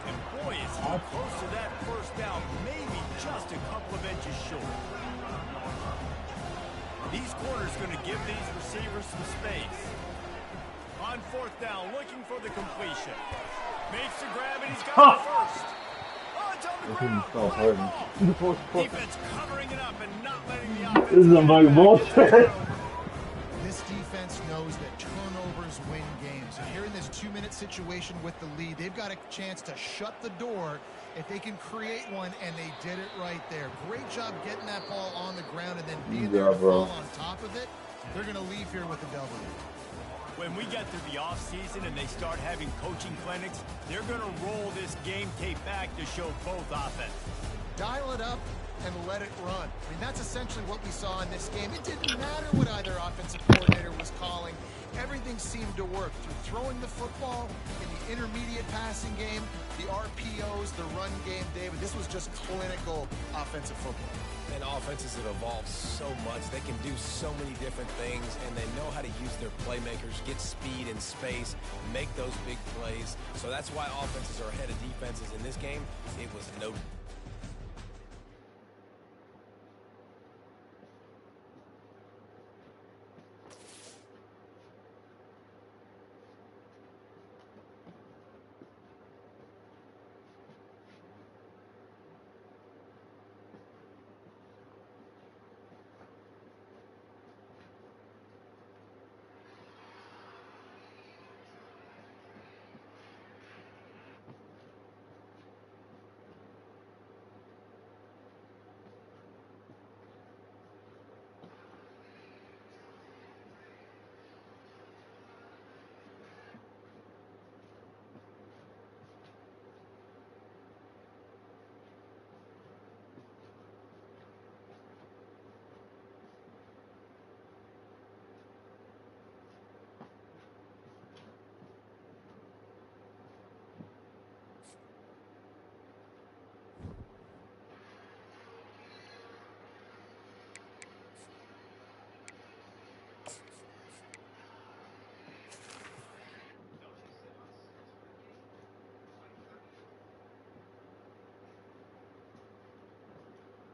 And boy, is he close to that first down, maybe just a couple of inches short. These corners going to give these receivers some space. On 4th down, looking for the completion. Makes the grab, and he's got the first. Oh, it's on the ground. Defense covering it up and not letting the offense. This is a bug bullshit. This defense knows that turnovers win games. And here in this 2-minute situation with the lead, they've got a chance to shut the door if they can create one, and they did it right there. Great job getting that ball on the ground and then being there to fall on top of it. They're going to leave here with a W. When we get to the offseason and they start having coaching clinics, they're going to roll this game tape back to show both offenses. Dial it up and let it run. I mean, that's essentially what we saw in this game. It didn't matter what either offensive coordinator was calling. Everything seemed to work through throwing the football in the intermediate passing game, the RPOs, the run game, David. This was just clinical offensive football. And offenses have evolved so much. They can do so many different things, and they know how to use their playmakers, get speed and space, make those big plays. So that's why offenses are ahead of defenses in this game. It was no...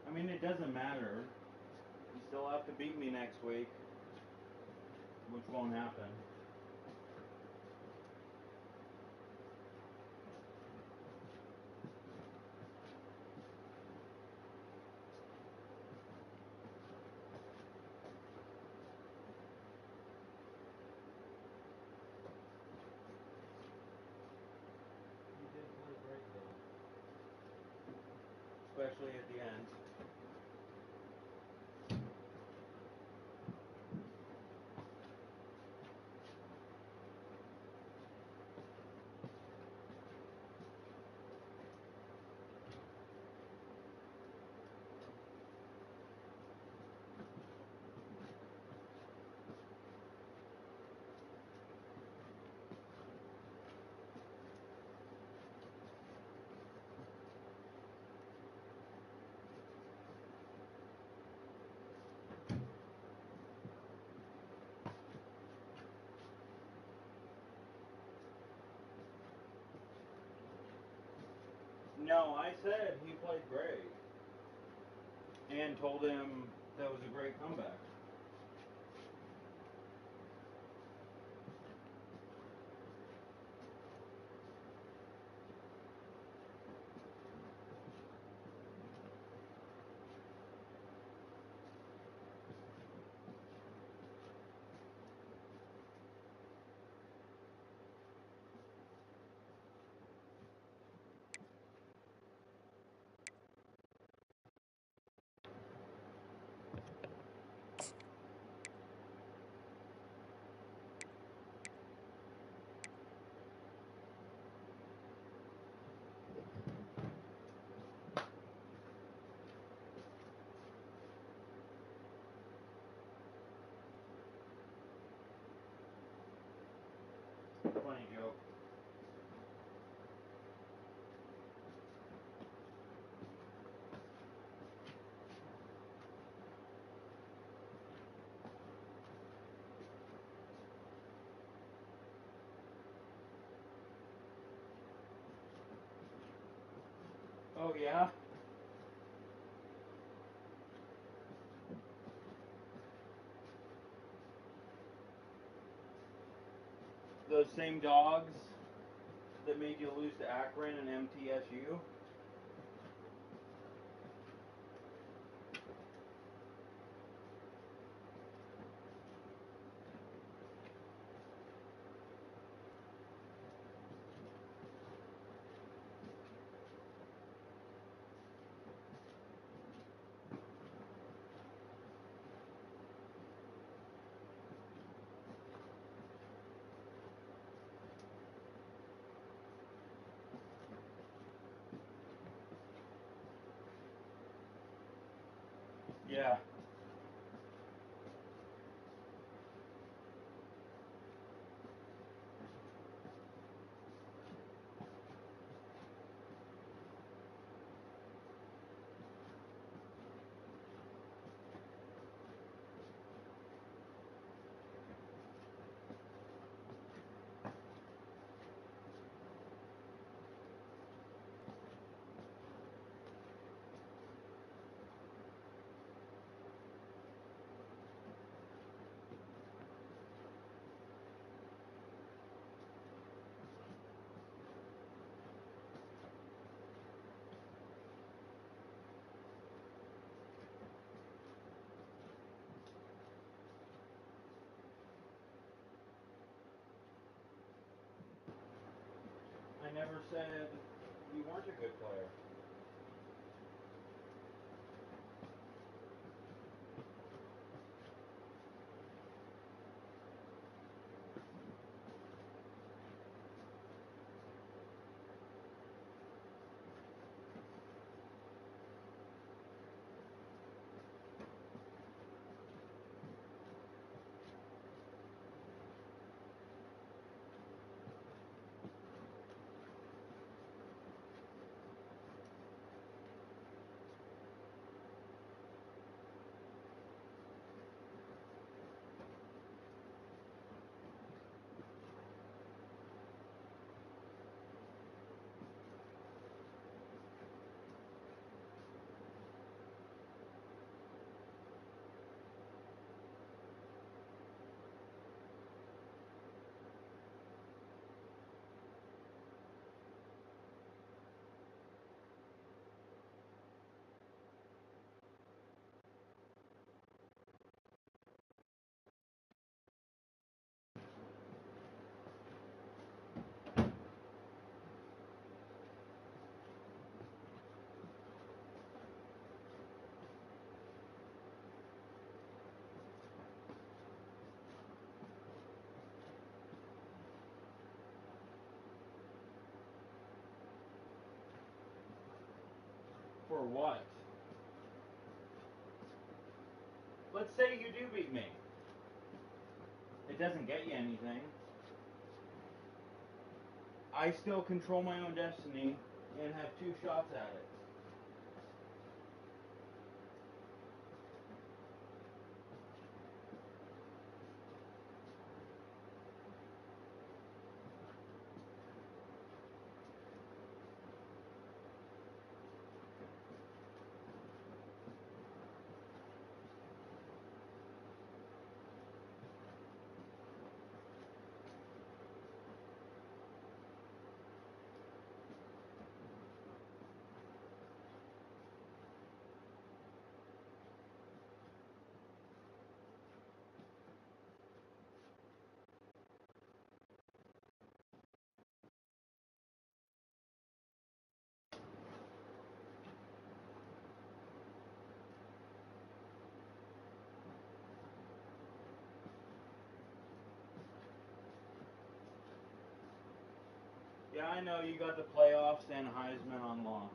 I mean, it doesn't matter. You still have to beat me next week, which won't happen. You did play great, though. Especially at the end. No, I said he played great. And told him that was a great comeback. Funny joke. Oh, yeah? Those same dogs that made you lose to Akron and MTSU? Yeah. I never said you weren't a good player. For what? Let's say you do beat me. It doesn't get you anything. I still control my own destiny and have 2 shots at it. Yeah, I know you got the playoffs and Heisman on lock.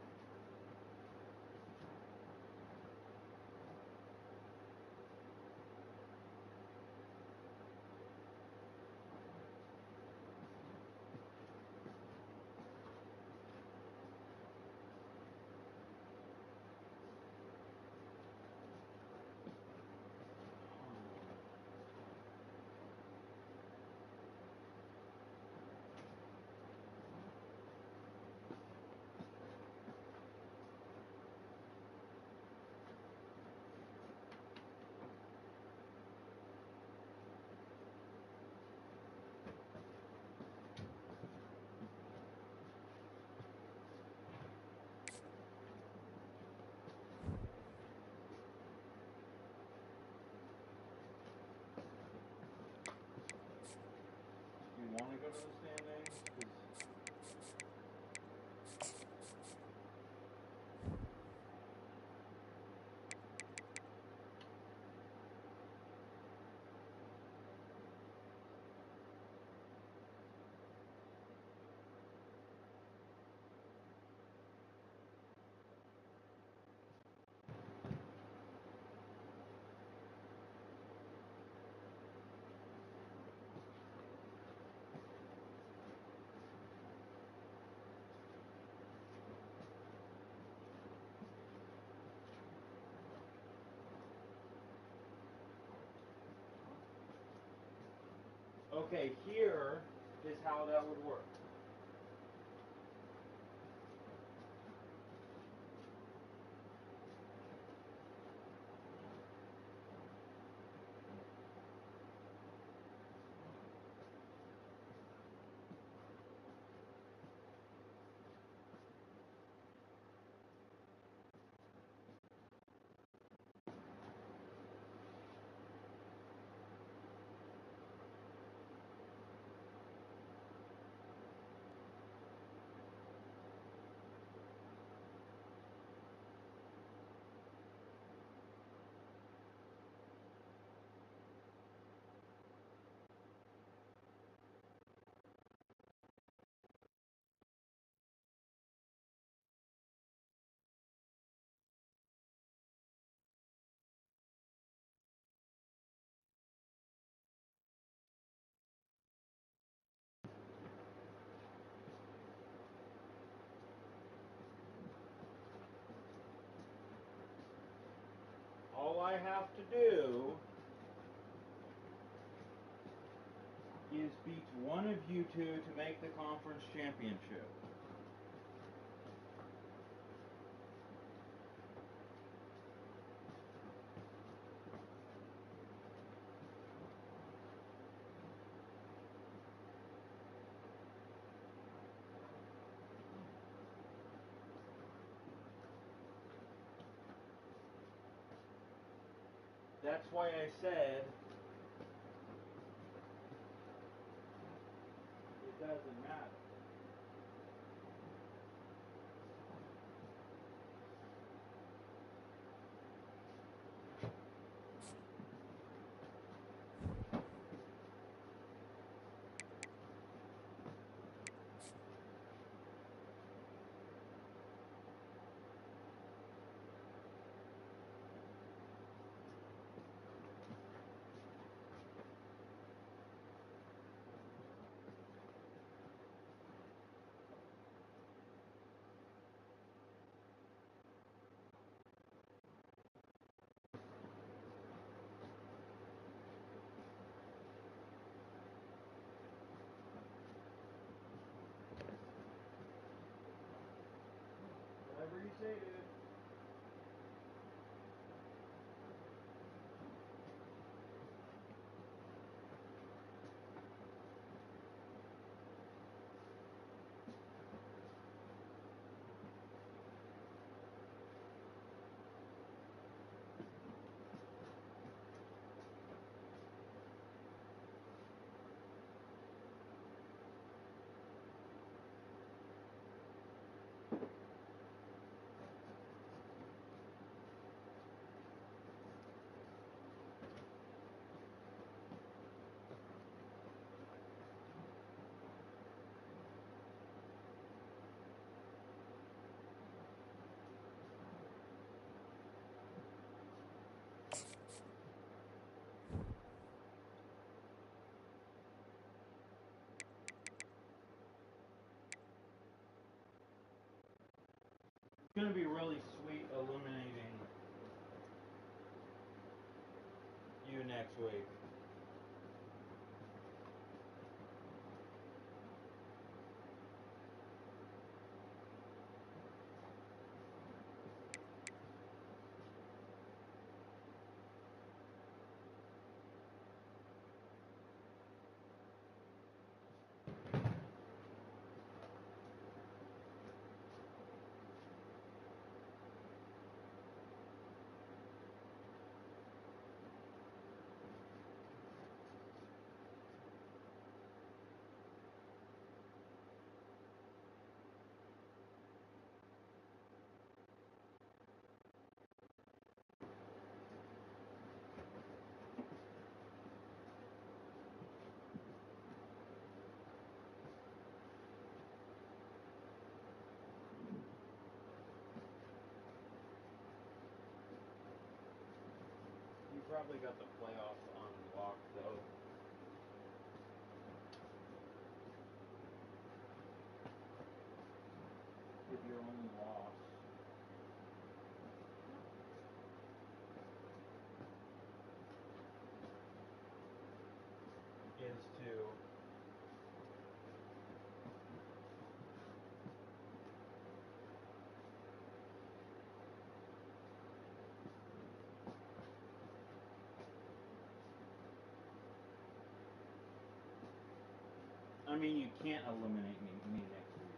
Do you want to go to the standings? 'Cause okay, here is how that would work. all I have to do is beat one of you two to make the conference championship. That's why I said it doesn't matter. Whatever you say, dude. It's gonna be really sweet eliminating you next week. You probably got the playoffs on lock though. With your only loss is to I mean, you can't eliminate me next week.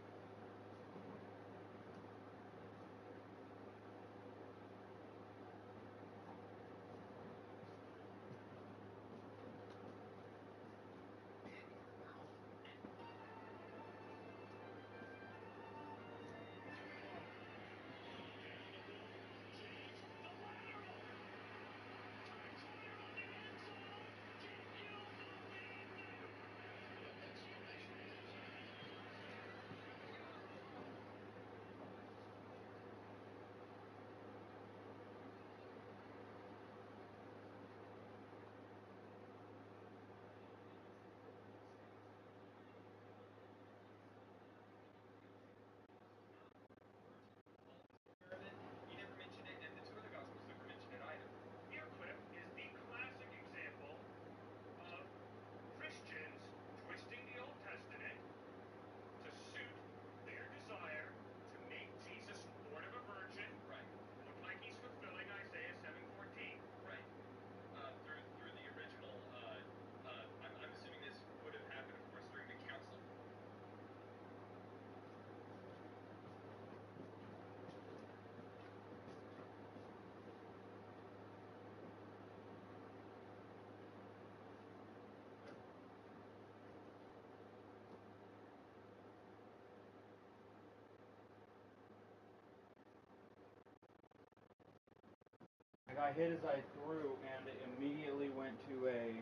I hit as I threw, and it immediately went to a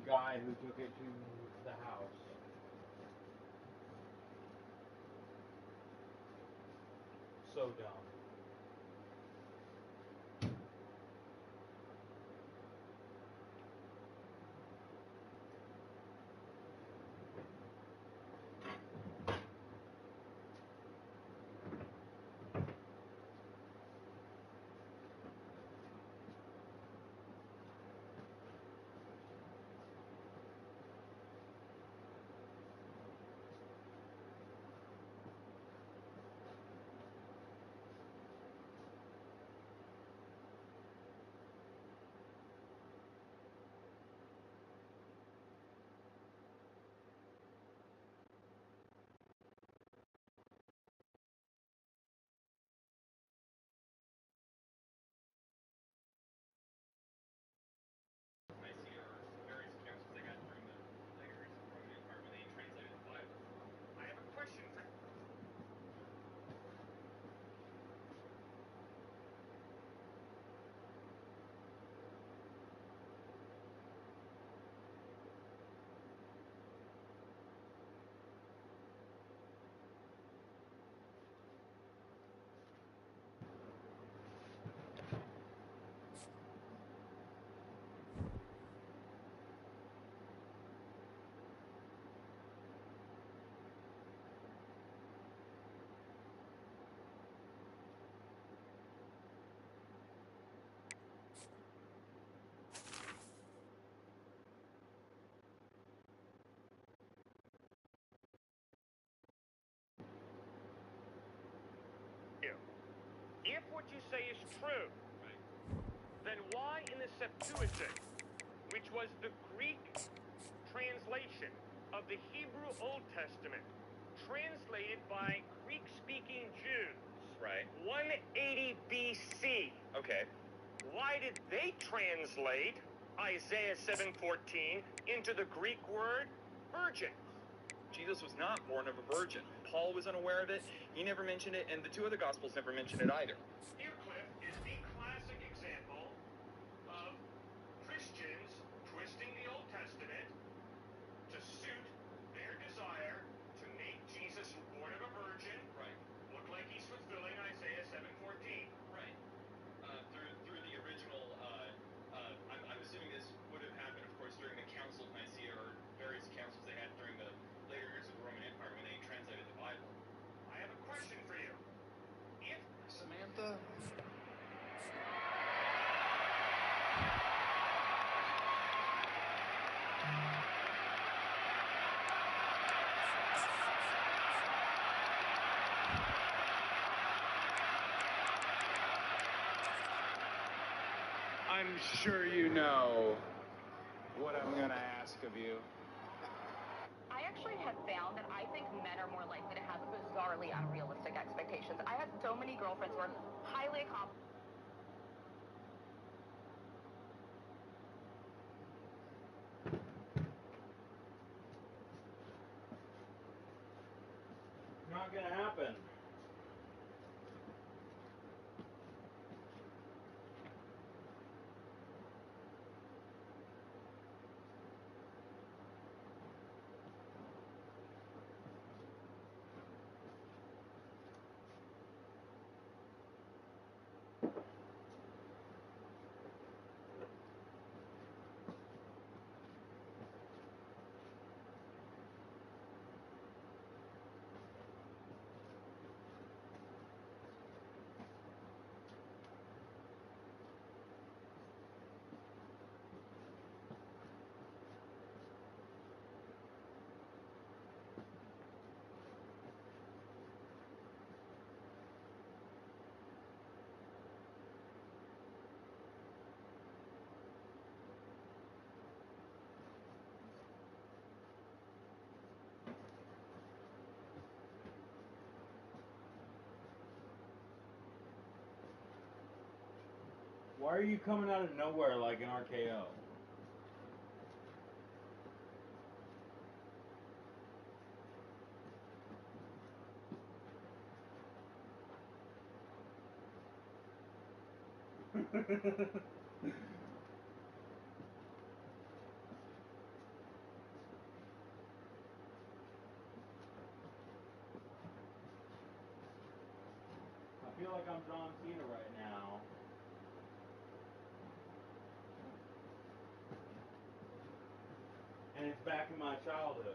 guy who took it to the house. So dumb. If what you say is true, then why in the Septuagint, which was the Greek translation of the Hebrew Old Testament, translated by Greek-speaking Jews, Right. 180 BC, Okay. why did they translate Isaiah 7:14 into the Greek word virgin? Jesus was not born of a virgin. Paul was unaware of it. He never mentioned it, and the two other Gospels never mention it either. Here, Cliff, is the classic example of Christians twisting the Old Testament to suit their desire to make Jesus, born of a virgin, Right. look like he's fulfilling Isaiah 7:14. Right. Through the original, I'm assuming this would have happened, of course, during the Council of Nicaea or various councils they had during the later years of the Roman Empire when they translated the Bible. I have a question for you. If Samantha? I'm sure you know what I'm going to ask of you. I actually have found that I think men are more likely to have bizarrely unrealistic expectations. I had so many girlfriends who are highly accomplished. Not gonna happen. Why are you coming out of nowhere like an RKO? I feel like I'm John Cena right now. And it's back in my childhood.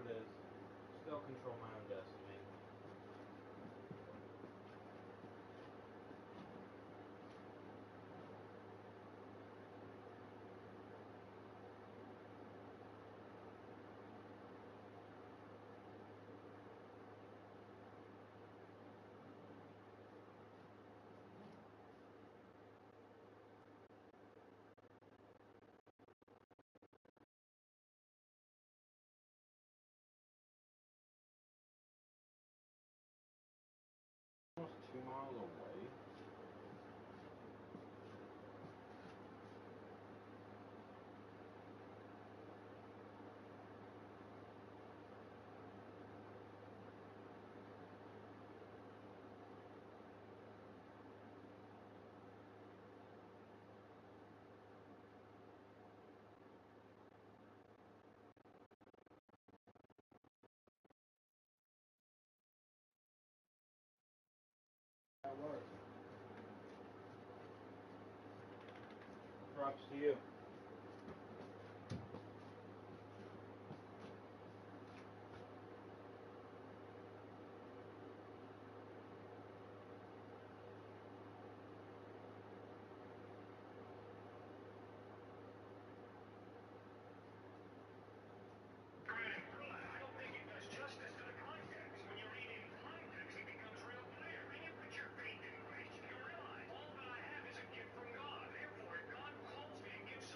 it is. Still control my own destiny. Almost 2 miles away. That works. Props to you. I don't think it does justice to the context. When you read in context, it becomes real clear. When you put your faith in Christ, you realize all that I have is a gift from God. Therefore, God calls me and gives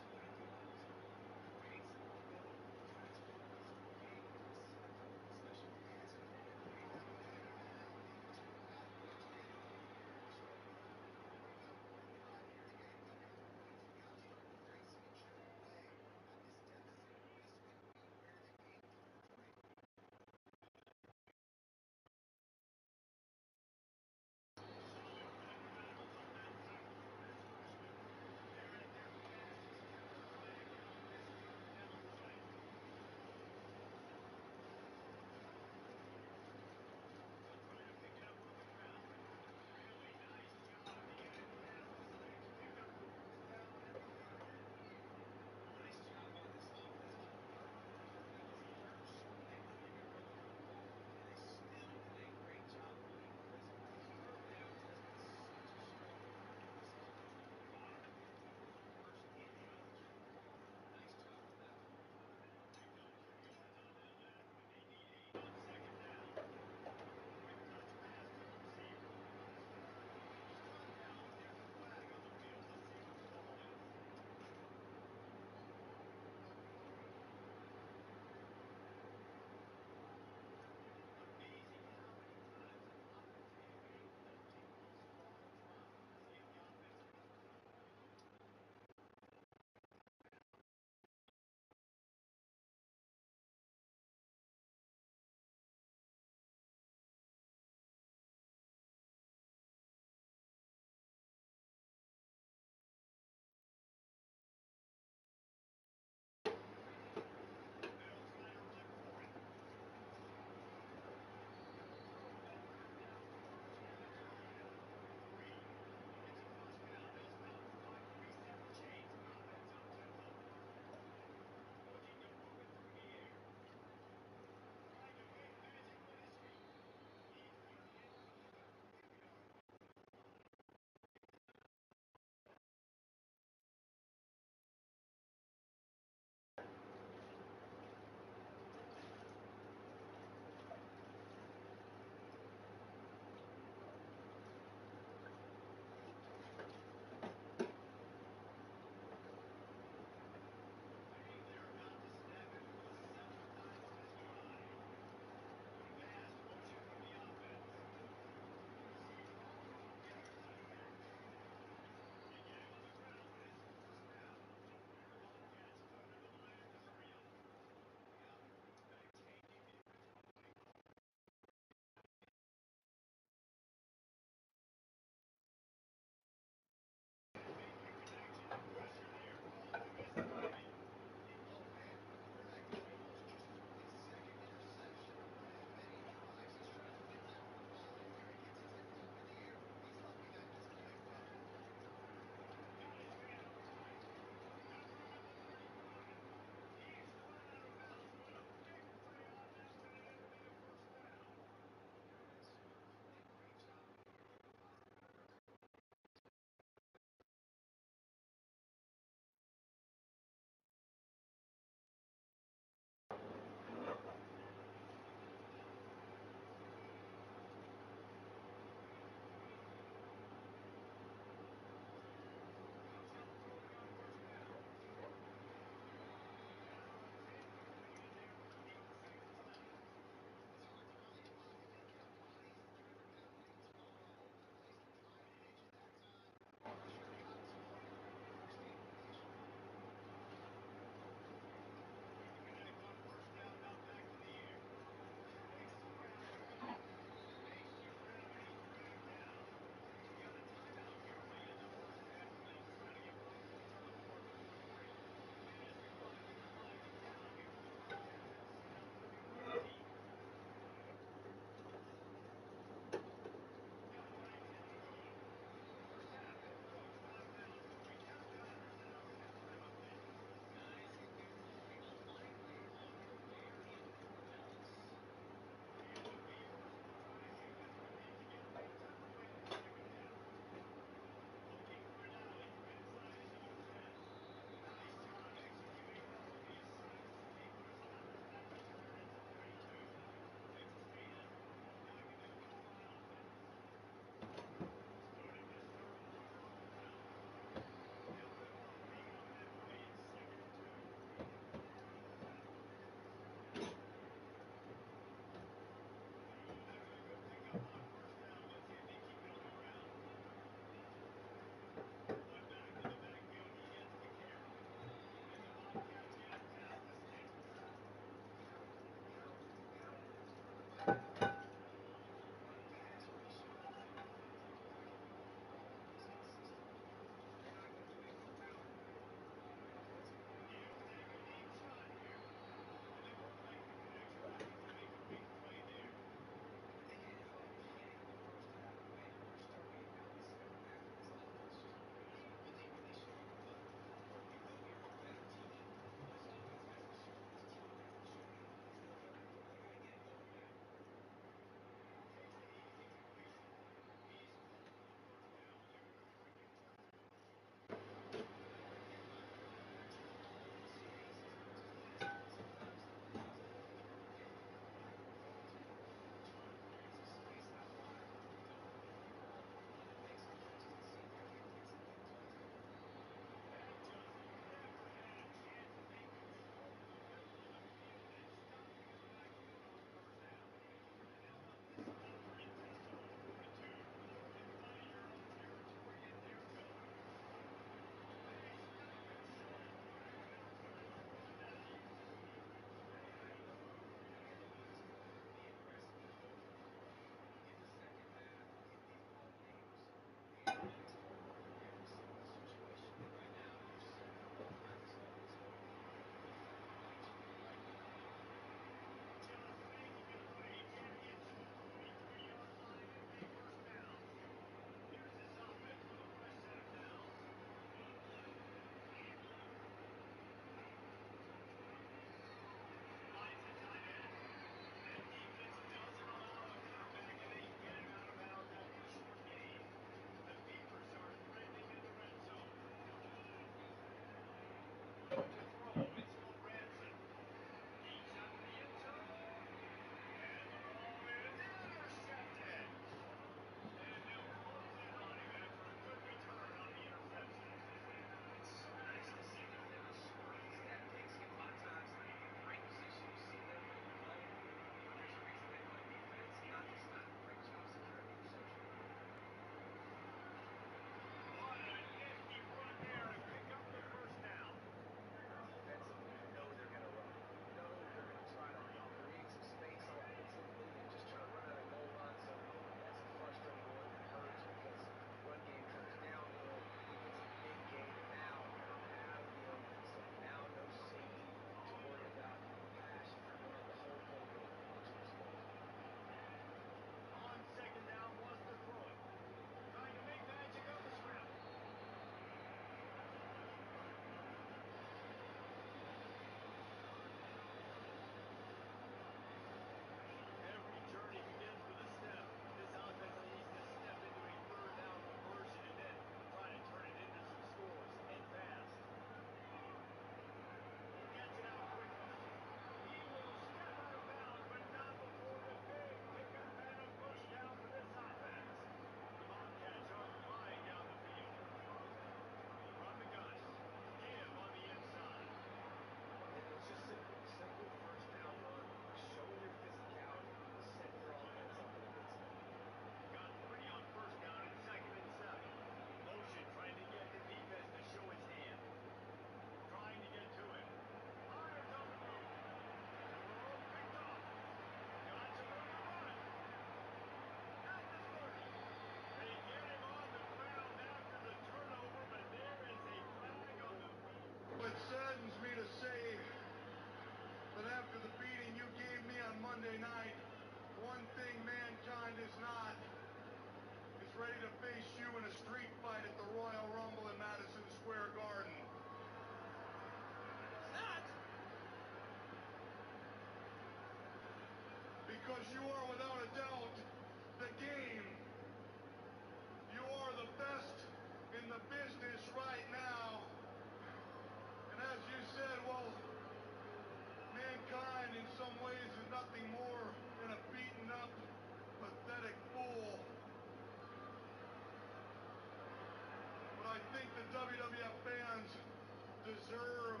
deserve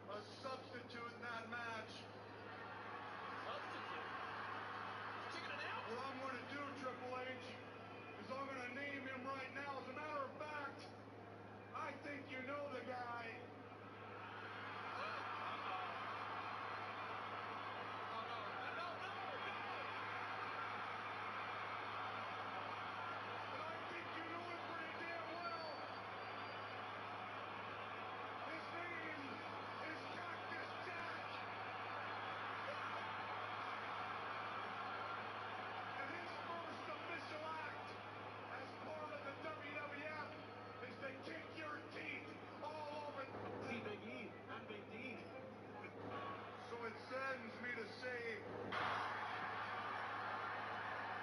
a substitute in that match. Substitute? Taking it out? What I'm going to do, Triple H, is I'm going to name him right now. As a matter of fact, I think you know the guy. So it saddens me to say,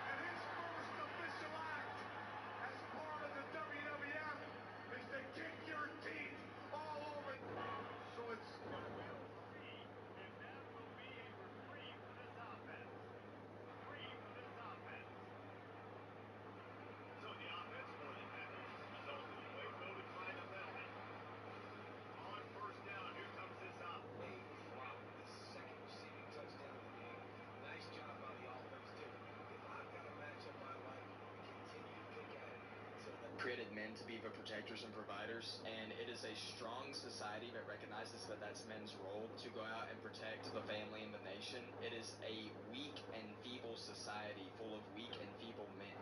and his first official act as part of the WWF is to kick your teeth all over. So it's... Created men to be the protectors and providers, and it is a strong society that recognizes that that's men's role to go out and protect the family and the nation. It is a weak and feeble society full of weak and feeble men.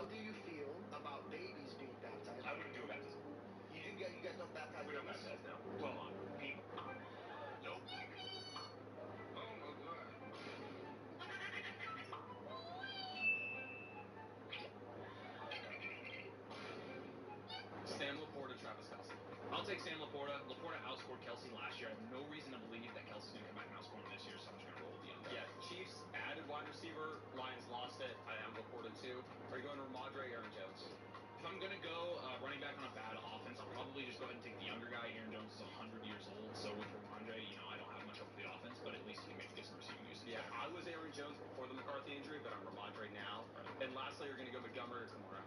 do you feel about babies being baptized? I wouldn't do a baptism. You guys don't baptize We don't babies? baptize now. Well, people. Nope. Oh my God. Sam Laporta, Travis Kelce. I'll take Sam Laporta. Laporta outscored Kelce last year. I have no reason to believe that Kelce's going to come back and outscore him this year, so I'm just going to roll with the under. Yeah, Chiefs added wide receiver. Lions lost it. I have Laporta too. Are you going Ramondre, Aaron Jones? If I'm going to go running back on a bad offense, I'll probably just go ahead and take the younger guy. Aaron Jones is 100 years old, so with Ramondre, I don't have much hope for the offense, but at least he can get some receiving usage. Yeah, I was Aaron Jones before the McCarthy injury, but I'm Ramondre now. Right. And lastly, you're going to go Montgomery or Kamara.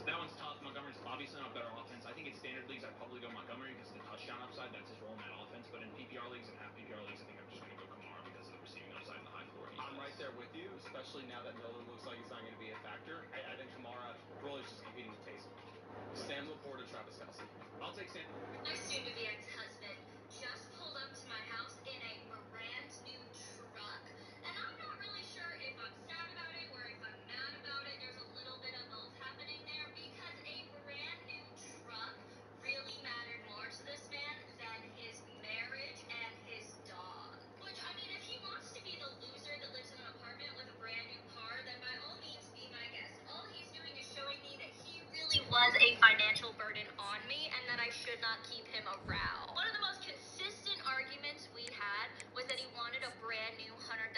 That one's tough. Montgomery's obviously not a better offense. I think in standard leagues, I'd probably go Montgomery because of the touchdown upside. That's his role in that offense. But in PPR leagues and half PPR leagues, I think I'm just going to go Kamara because of the receiving upside and the high floor. I'm right there with you, especially now that Miller looks like he's not going to be a factor. I think Kamara really is just competing with Taysom. Sam Laporta, Travis Kelce. I'll take Sam. My soon-to-be ex-husband just pulled up to my house in a brand new truck, and I'm not really sure if I'm sad about it or if I'm mad about it. There's a little bit of both happening there because a brand new truck really mattered more to this man than his marriage and his dog. Which, I mean, if he wants to be the loser that lives in an apartment with a brand new car, then by all means be my guest. All he's doing is showing me that he really was a financial burden on me and that I should not keep him around. One of the most consistent arguments we had was that he wanted a brand new $100,000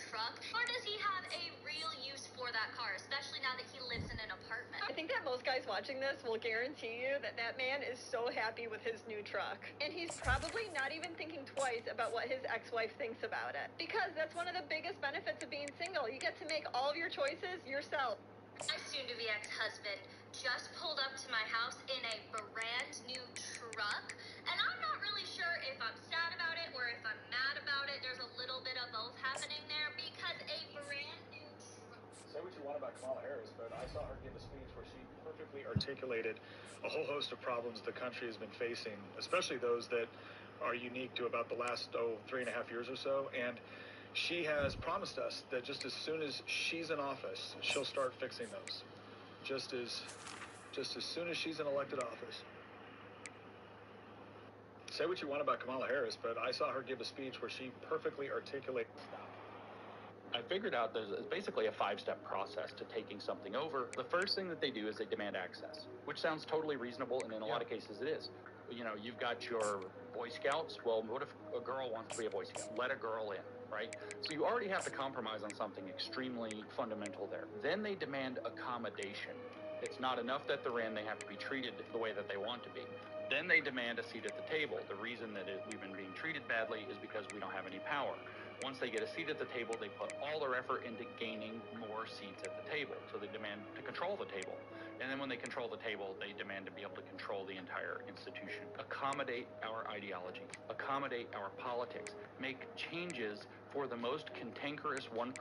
truck. Or does he have a real use for that car, especially now that he lives in an apartment? I think that most guys watching this will guarantee you that that man is so happy with his new truck. And he's probably not even thinking twice about what his ex-wife thinks about it. Because that's one of the biggest benefits of being single. You get to make all of your choices yourself. My soon-to-be ex-husband just pulled up to my house in a brand new truck, and I'm not really sure if I'm sad about it or if I'm mad about it. There's a little bit of both happening there because a brand new truck. Say what you want about Kamala Harris, but I saw her give a speech where she perfectly articulated a whole host of problems the country has been facing, especially those that are unique to about the last 3.5 years or so. And she has promised us that just as soon as she's in office, she'll start fixing those. Just as soon as she's in elected office. Say what you want about Kamala Harris, but I saw her give a speech where she perfectly articulated stuff. I figured out there's basically a 5-step process to taking something over. The first thing that they do is they demand access, which sounds totally reasonable, and in a lot of cases it is. You've got your Boy Scouts. Well, what if a girl wants to be a Boy Scout? Let a girl in, right? So you already have to compromise on something extremely fundamental there. Then they demand accommodation. It's not enough that they're in, they have to be treated the way that they want to be. Then they demand a seat at the table. The reason that we've been being treated badly is because we don't have any power. Once they get a seat at the table, they put all their effort into gaining more seats at the table. So they demand to control the table. And then when they control the table, they demand to be able to control the entire institution. Accommodate our ideology. Accommodate our politics. Make changes for the most cantankerous 1%.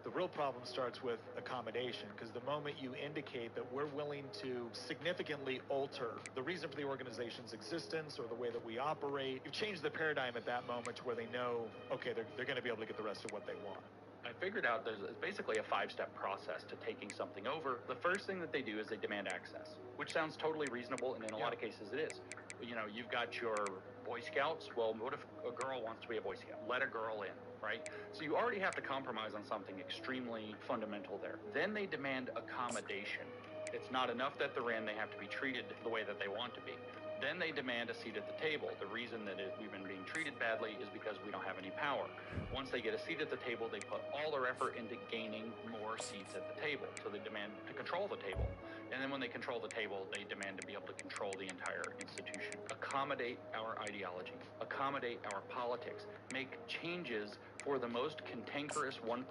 The real problem starts with accommodation, because the moment you indicate that we're willing to significantly alter the reason for the organization's existence or the way that we operate, you've changed the paradigm at that moment to where they know, okay, they're going to be able to get the rest of what they want. I figured out there's basically a 5-step process to taking something over. The first thing that they do is they demand access, which sounds totally reasonable, and in a lot of cases it is. You've got your Boy Scouts. Well, what if a girl wants to be a Boy Scout? Let a girl in, right? So you already have to compromise on something extremely fundamental there. Then they demand accommodation. It's not enough that they're in, they have to be treated the way that they want to be. Then they demand a seat at the table. The reason that we've been being treated badly is because we don't have any power. Once they get a seat at the table, they put all their effort into gaining more seats at the table. So they demand to control the table. And then when they control the table, they demand to be able to control the entire institution. Accommodate our ideology. Accommodate our politics. Make changes for the most cantankerous 1%.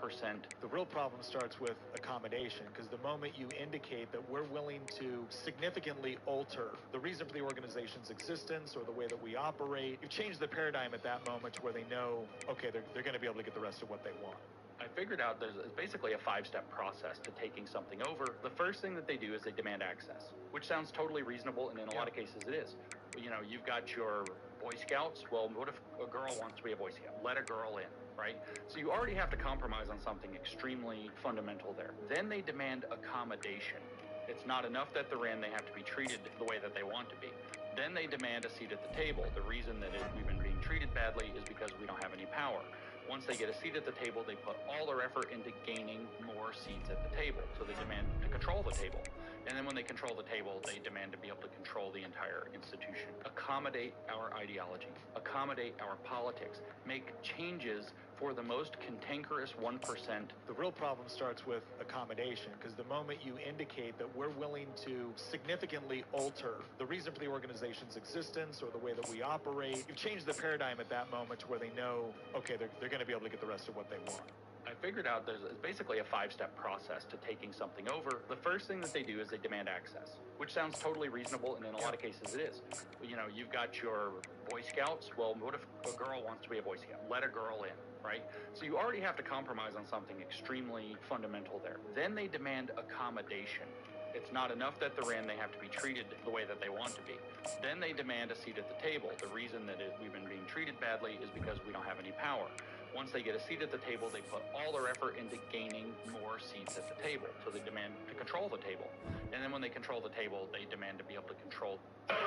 The real problem starts with accommodation, because the moment you indicate that we're willing to significantly alter the reason for the organization's existence or the way that we operate, you've changed the paradigm at that moment to where they know, okay, they're going to be able to get the rest of what they want. I figured out there's basically a 5-step process to taking something over. The first thing that they do is they demand access, which sounds totally reasonable, and in a lot of cases it is. You've got your Boy Scouts? Well, what if a girl wants to be a Boy Scout? Let a girl in, right? So you already have to compromise on something extremely fundamental there. Then they demand accommodation. It's not enough that they're in, they have to be treated the way that they want to be. Then they demand a seat at the table. The reason that we've been being treated badly is because we don't have any power. Once they get a seat at the table, they put all their effort into gaining more seats at the table. So they demand to control the table. And then when they control the table, they demand to be able to control the entire institution. Accommodate our ideology. Accommodate our politics. Make changes for the most cantankerous 1%. The real problem starts with accommodation, because the moment you indicate that we're willing to significantly alter the reason for the organization's existence or the way that we operate, you've changed the paradigm at that moment to where they know, okay, they're going to be able to get the rest of what they want. I figured out there's basically a 5-step process to taking something over. The first thing that they do is they demand access, which sounds totally reasonable, and in a lot of cases it is. You know, you've got your Boy Scouts. Well, what if a girl wants to be a Boy Scout? Let a girl in, right? So you already have to compromise on something extremely fundamental there. Then they demand accommodation. It's not enough that they're in, they have to be treated the way that they want to be. Then they demand a seat at the table. The reason that we've been being treated badly is because we don't have any power. Once they get a seat at the table, they put all their effort into gaining more seats at the table. So they demand to control the table. And then when they control the table, they demand to be able to control. All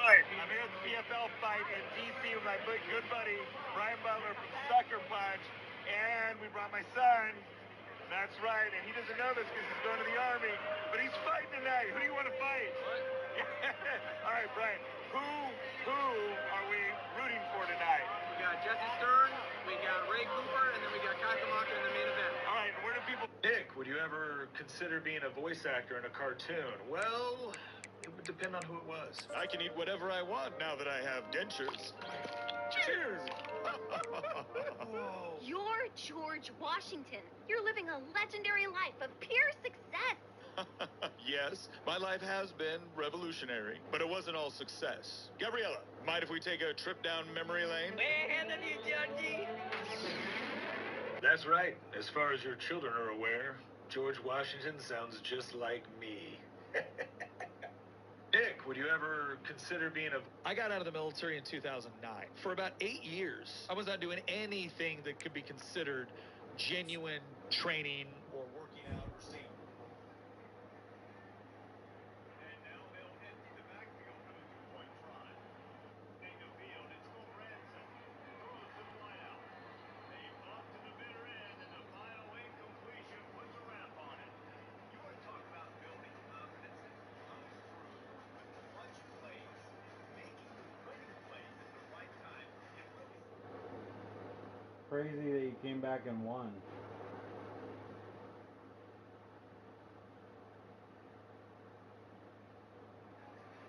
right, I'm here at the PFL fight in D.C. with my good buddy, Brian Butler from Sucker Punch. And we brought my son. That's right, and he doesn't know this because he's going to the Army. But he's fighting tonight. Who do you want to fight? What? All right, Brian, who are we rooting for tonight? We got Jesse Stern, we got Ray Cooper, and then we got Kai Kamaka in the main event. All right, where do people... Nick, would you ever consider being a voice actor in a cartoon? Well, it would depend on who it was. I can eat whatever I want now that I have dentures. Cheers! You're George Washington. You're living a legendary life of pure success. Yes, my life has been revolutionary, but it wasn't all success. Gabriella, mind if we take a trip down memory lane? That's right. As far as your children are aware, George Washington sounds just like me. Nick, would you ever consider being I got out of the military in 2009. For about 8 years, I was not doing anything that could be considered genuine training or working out or seeing. And now they'll head to the backfield for the two-point try. Taking the field, it's for Branson. Throws to the wideout. They off to the bitter end, and the final incompletion puts a wrap on it. You want to talk about building confidence that comes through with clutch plays, making the winning plays at the right time, and really... Crazy that he came back and won.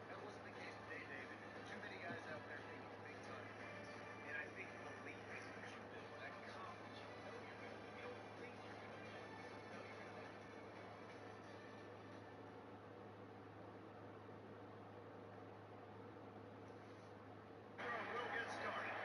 That wasn't the case today, David. Too many guys out there making big-time plays. And I think belief is what you build. That confidence. You know you're going to win. You don't think you're going to win. You know you're going to win. We'll get started.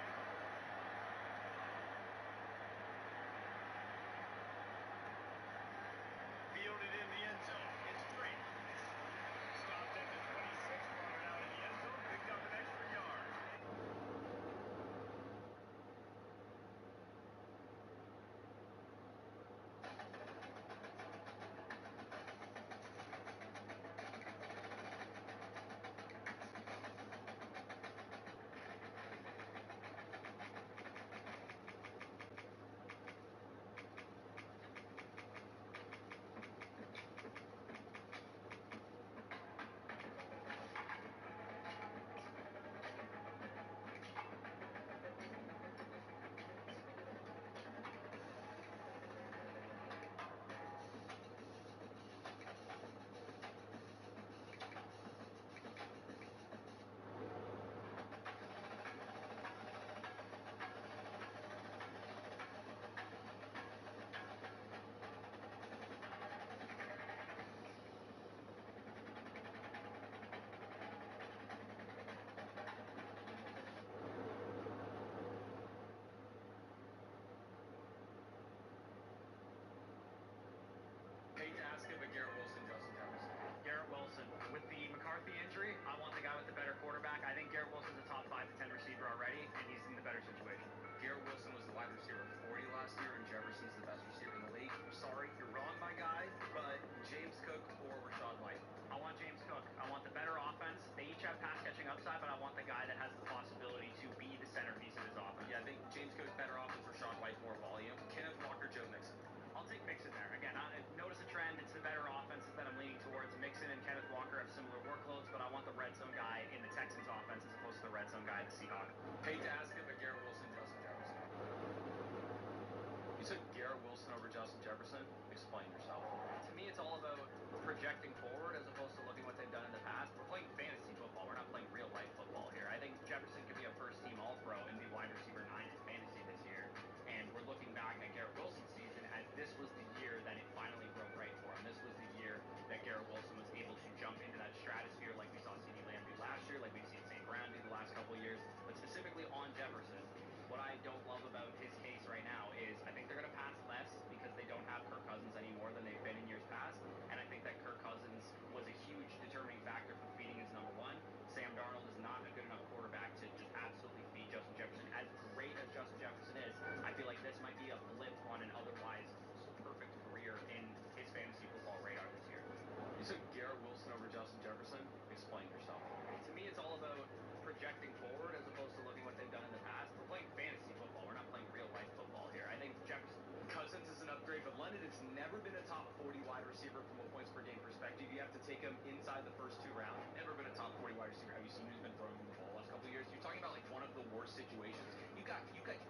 situations. You got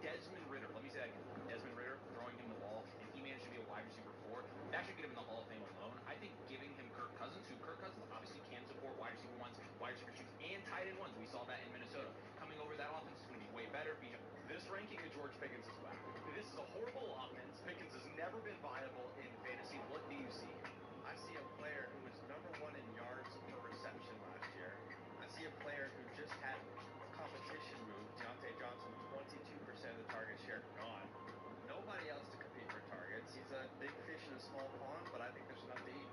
Desmond Ritter. Let me say that again. Desmond Ritter throwing him the ball, and he managed to be a wide receiver 4. That should get him in the Hall of Fame alone. I think giving him Kirk Cousins, who Kirk Cousins obviously can support wide receiver 1s, wide receiver 2s, and tight end 1s. We saw that in Minnesota. Coming over that offense is going to be way better. This ranking of George Pickens is whack. This is a horrible offense. Pickens has never been viable in fantasy. What do you see here? I see a player who was #1 in yards per reception last year. I see a player who just had a competition move. Deontay Johnson, 22% of the target share gone. Nobody else to compete for targets. He's a big fish in a small pond, but I think there's enough to eat.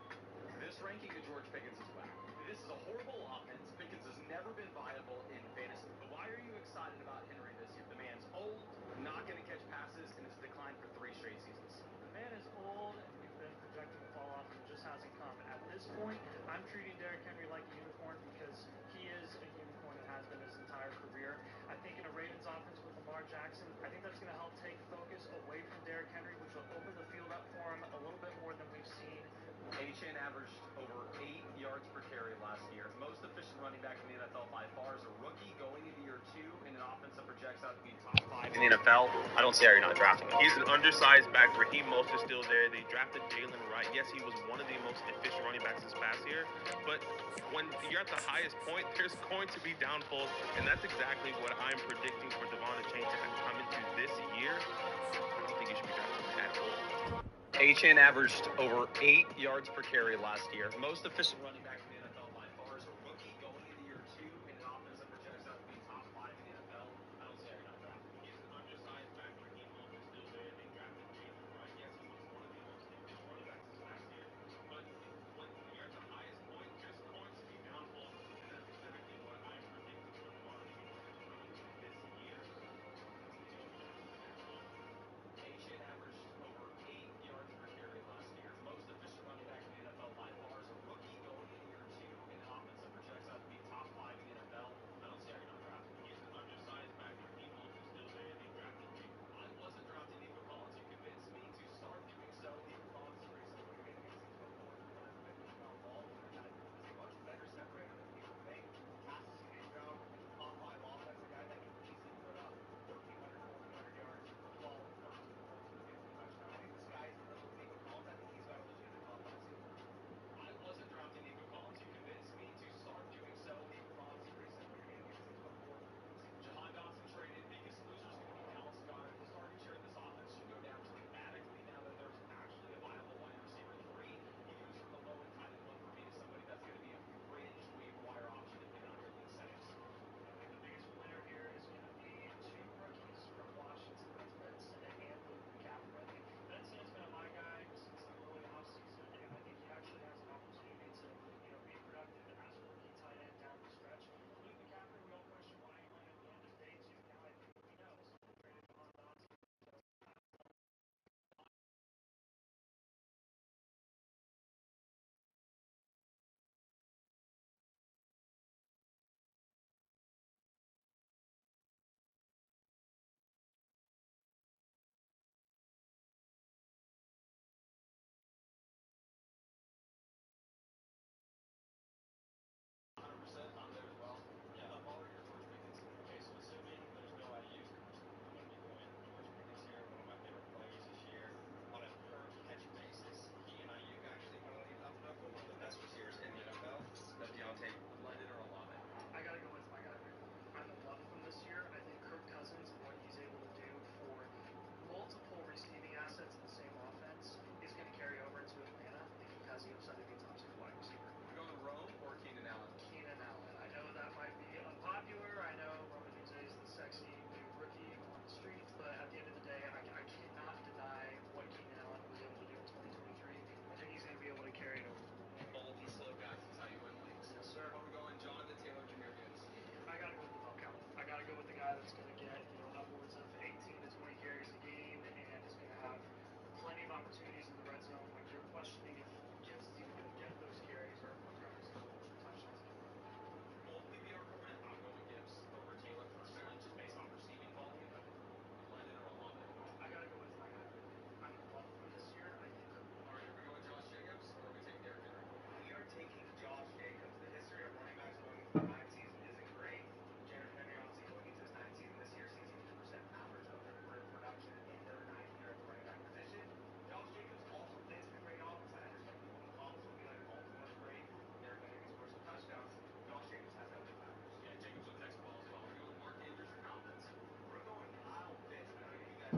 This ranking of George Pickens is whack. This is a horrible offense. Pickens has never been viable in fantasy. But why are you excited about Henry this year? The man's old, not going to catch passes, and has declined for 3 straight seasons. The man is old, and we've been projecting a fall off, and it just hasn't come. At this point, I'm treating Derrick Henry like a unicorn because he is a unicorn and has been his entire career. I think in a Ravens offense with Lamar Jackson, I think that's going to help take focus away from Derrick Henry, which will open the field up for him a little bit more than we've seen. Achane averaged over 8 yards per carry last year. Most efficient running back in the NFL by far as a rookie going into year 2 in an offense that projects out to be top 5 in the NFL. I don't see how you're not drafting him. He's an undersized back. Raheem Mostert's still there. They drafted Jalen Wright. Yes, he was one of the most efficient running backs this past year, but when you're at the highest point, there's going to be downfalls, and that's exactly what I'm predicting for Devon Achane to come into this year. I don't think you should be drafting him at all. Achane averaged over 8 yards per carry last year. Most efficient running back in the NFL by far as a rookie going into year 2 in an offense that projects out to be top 5 in the NFL. I don't see how you're not drafting him. He's an undersized back. Raheem Mostert's still there. They drafted Jalen Wright. Yes, he was one of the most efficient running backs this past year, but when you're at the highest point, there's going to be downfalls, and that's exactly what I'm predicting for Devon Achane to come into this year. Achane averaged over 8 yards per carry last year. Most efficient running back in the NFL by far as a rookie going into year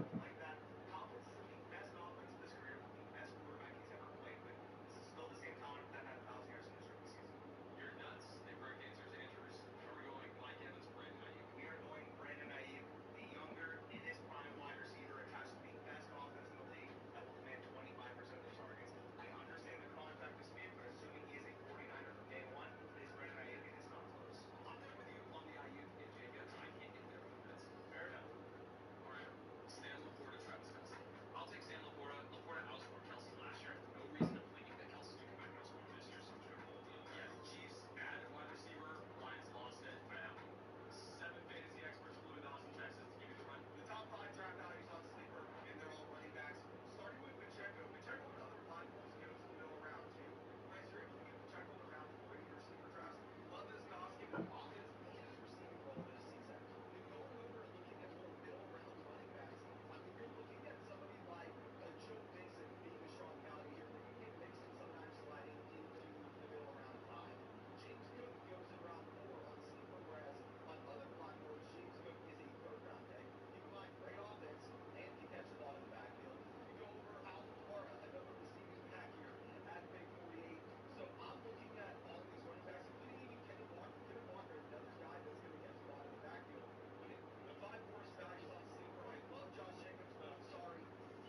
something like that. Tomlin's the best offense of his career, the best quarterback he's ever played with. This is still the same Tomlin that had 1,000 yards in his rookie season. You're nuts. The correct answer is Andrews. Are we going Mike Evans, Brandon Ayuk? We are going Brandon Ayuk, the younger, in his prime wide receiver, attached to the best offense in the league that will command 25% of the targets. I understand the contract dispute, but assuming he is a 49er from day one, it is Brandon Ayuk, and it's not close. I'm there with you on the Ayuk and Jacobs. I can't get there with the Pitts. Fair enough. All right. Sam Laporta, Travis Kelce. I'll take Sam Laporta. Laporta outscored Kelce last year. I have no reason to believe that Kelce's going to come back and outscore him this year, so I'm just going to roll with the under. Yes. Chiefs added wide receiver. Lions lost it. I have 7 fantasy experts flew into Austin, Texas to give you the run. The top 5 draft values on Sleeper, and they're all running backs. Starting with Pacheco. Pacheco and other platforms goes to the middle of round 2. Whereas you're able to get Pacheco in round 4 in your sleeper drafts. Love his toss, given the offense and his receiving role this season. When going over and looking at more middle round running backs, I mean, you're looking at somebody like Joe Mixon being a strong value here, but you get Mixon sometimes sliding into the middle of round 5. James Cook goes in round 4 on Sleeper, whereas on other platforms, James Cook is a 3rd round pick. Keep in mind, great offense and can catch the ball in the backfield. You go over Alvin Kamara, another receiving back here at pick 48. So I'm looking at all these running backs, including even Kevin Walker, another guy that's going to catch the ball in the backfield. But the 5 worst values on Sleeper, I love Josh Jacobs, but I'm sorry,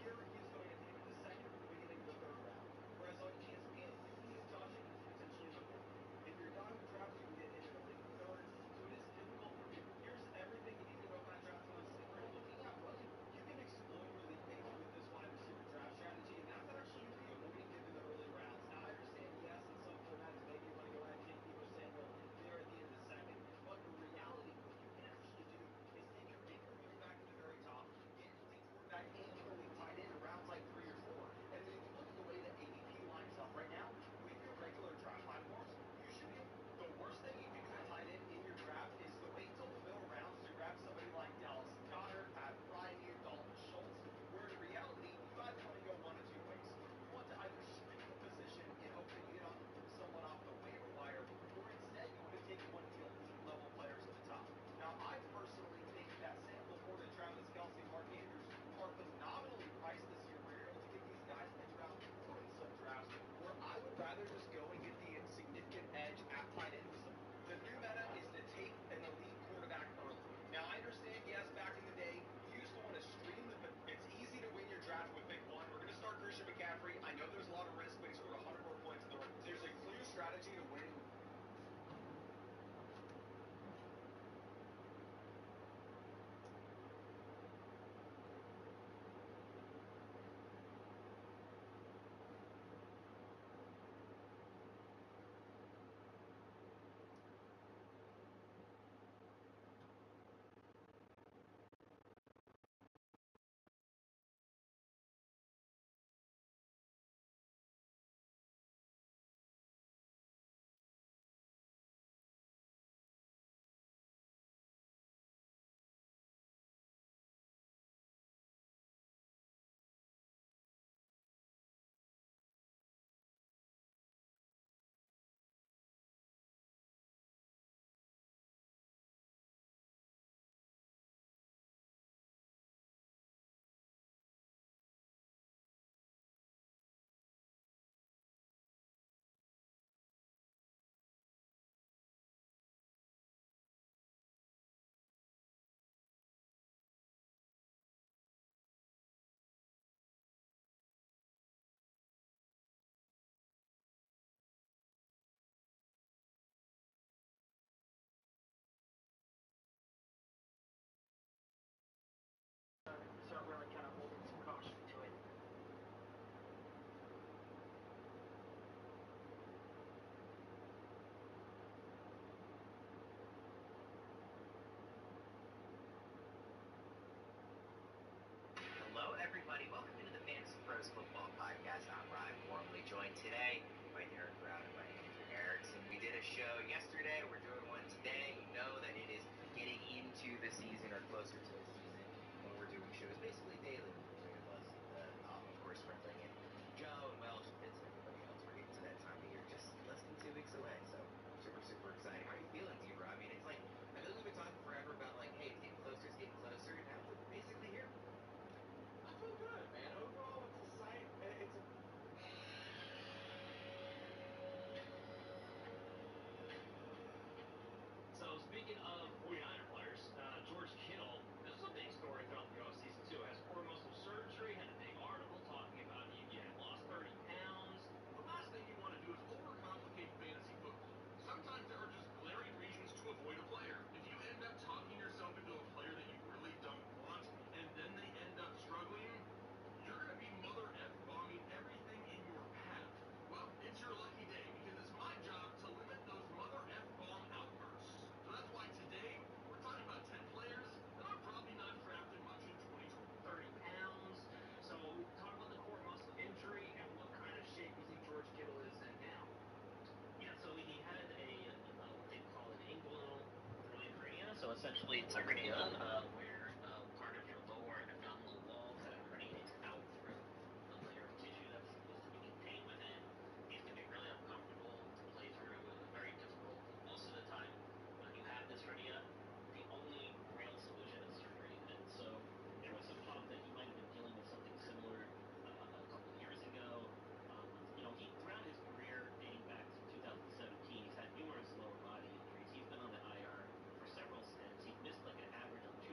here he's going at the end of the 2nd or the beginning of the 3rd round. Whereas on ESPN, you can get Josh Jacobs potentially in the 4th. In your Yahoo drafts, you can get him in the late 3rd. So it is difficult for me. Here's everything you need to know about drafting on Sleeper. And looking at running, you can exploit your league mates with this wide receiver draft strategy, and that's actually usually avoiding him in the early rounds. Now, I understand, yes, in some formats, maybe you want to go ahead and take Deebo Samuel there at the end of the 2nd. But in reality, what you can actually do is take your anchor running back at the very top, get an elite quarterback and an elite tight end in rounds like 3 or 4. And then if you look at the way that ADP lines up right now, with your regular draft platforms, usually the worst thing you can do at tight end in your draft is to wait till the middle rounds to grab somebody like Dallas Goedert, Pat Bryant, Dalton Schultz, where in reality, you either want to go one of 2 ways. You want to either stream a position and hope that you get on someone off the waiver wire, or instead you want to take one of the elite level players at the top. Now, I personally think that Sam Laporta, Travis Kelce, Mark Andrews are phenomenally priced this year, where you're able to get these guys in round 4 in some drafts, where I would rather just go and get the significant edge at tight end with them. The new meta is to take an elite quarterback early. Now, I understand, yes, back in the day, you used to want to stream the... It's easy to win your draft with pick 1. We're going to start Christian McCaffrey. I know there's a lot of risk, but he scored 100 more points in the rookie. There's a clear strategy to winning. Start really kind of holding some caution to it. Hello, everybody. Welcome into the Fantasy Pros Football Podcast. I'm Ryan, warmly joined today by Derek Brown and by Andrew Erickson. We did a show yesterday. We're doing one today. You know that it is getting into the season or closer to the season when we're doing shows basically daily with the three of us. Of course, we're bringing Joe and Welch and Fitz and everybody else. We're getting to that time of year just less than 2 weeks away. So super, super exciting. How are you feeling, Debra? I mean, it's like, I know we've been talking forever about like, hey, it's getting closer, it's getting closer. Now we're basically here. essentially it's a hernia where part of your lower abdominal wall kind of herniates out through a layer of tissue that's supposed to be contained within. These can be really uncomfortable to play through, very difficult. Most of the time, when you have this hernia, the only real solution is surgery. And so there was some talk that he might have been dealing with something similar a couple years ago. He throughout his career, dating back to 2017, he's had numerous lower body injuries. He's been on the IR for several stints. He's missed like an average of 2+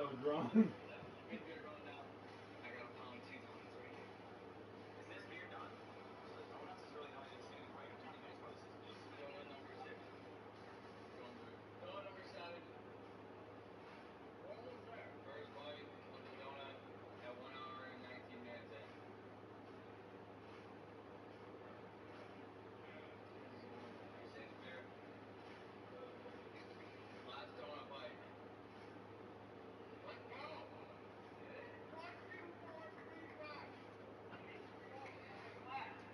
I was wrong. Good run now. I got a pound 2 donuts right here. Is this beer done? So the donuts is really the only thing standing right. I'm telling you guys, bro, this is donut number 6. Going through. Donut number 7. We're almost there. First bite of the donut at 1 hour and 19 minutes in. Sixth beer. Last donut bite. Let's go!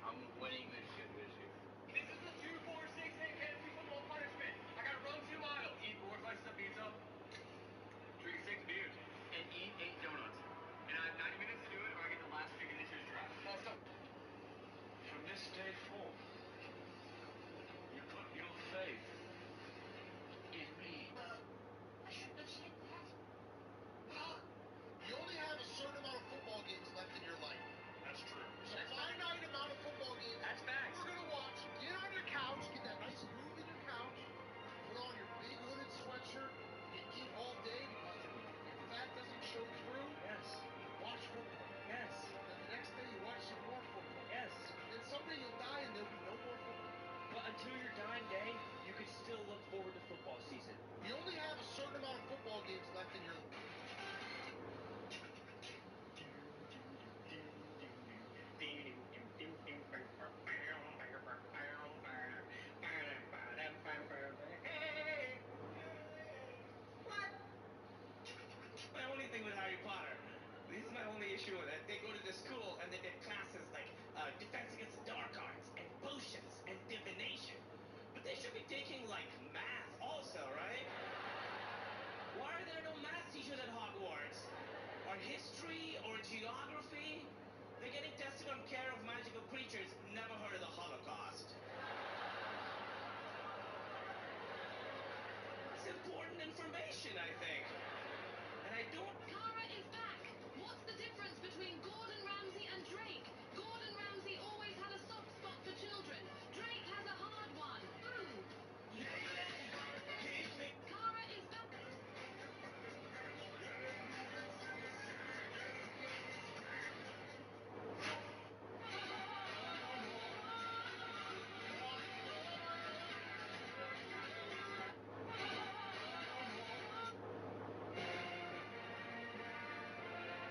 I'm winning this shit this year. This is the 2-4-6-8 fantasy football punishment. I gotta run 2 miles, eat 4 slices of pizza, drink 6 beers, and eat 8 donuts. And I have 90 minutes to do it, or I get the last pick in this year's draft. From this day forth, you put your faith in me. I shouldn't have said that. You only have a certain amount of football games left in your life. That's true. There's a finite amount of football games That's facts. we're gonna watch. Get on your couch, get that nice groove in your couch, put on your big hooded sweatshirt, and eat all day because if that doesn't show through, Yes. watch football. Yes. Then the next day you watch some more football. Yes. Then someday you'll die and there'll be no more football. But until your dying day, you can still look forward to football season. You only have a certain amount of football games left in your life. My only thing with Harry Potter, this is my only issue with it. They go to the school and they get classes like defense against the dark arts and potions and divination. But they should be taking like math also, right? Why are there no math teachers at Hogwarts? Or history or geography? They're getting tested on care of magical creatures. Never heard of the Holocaust. It's important information, I think. And I don't... Cara is back. What's the difference between Gordon Ramsay and Drake? Gordon Ramsay always had a soft spot for children. Drake has a hard one. Ooh. Cara is back.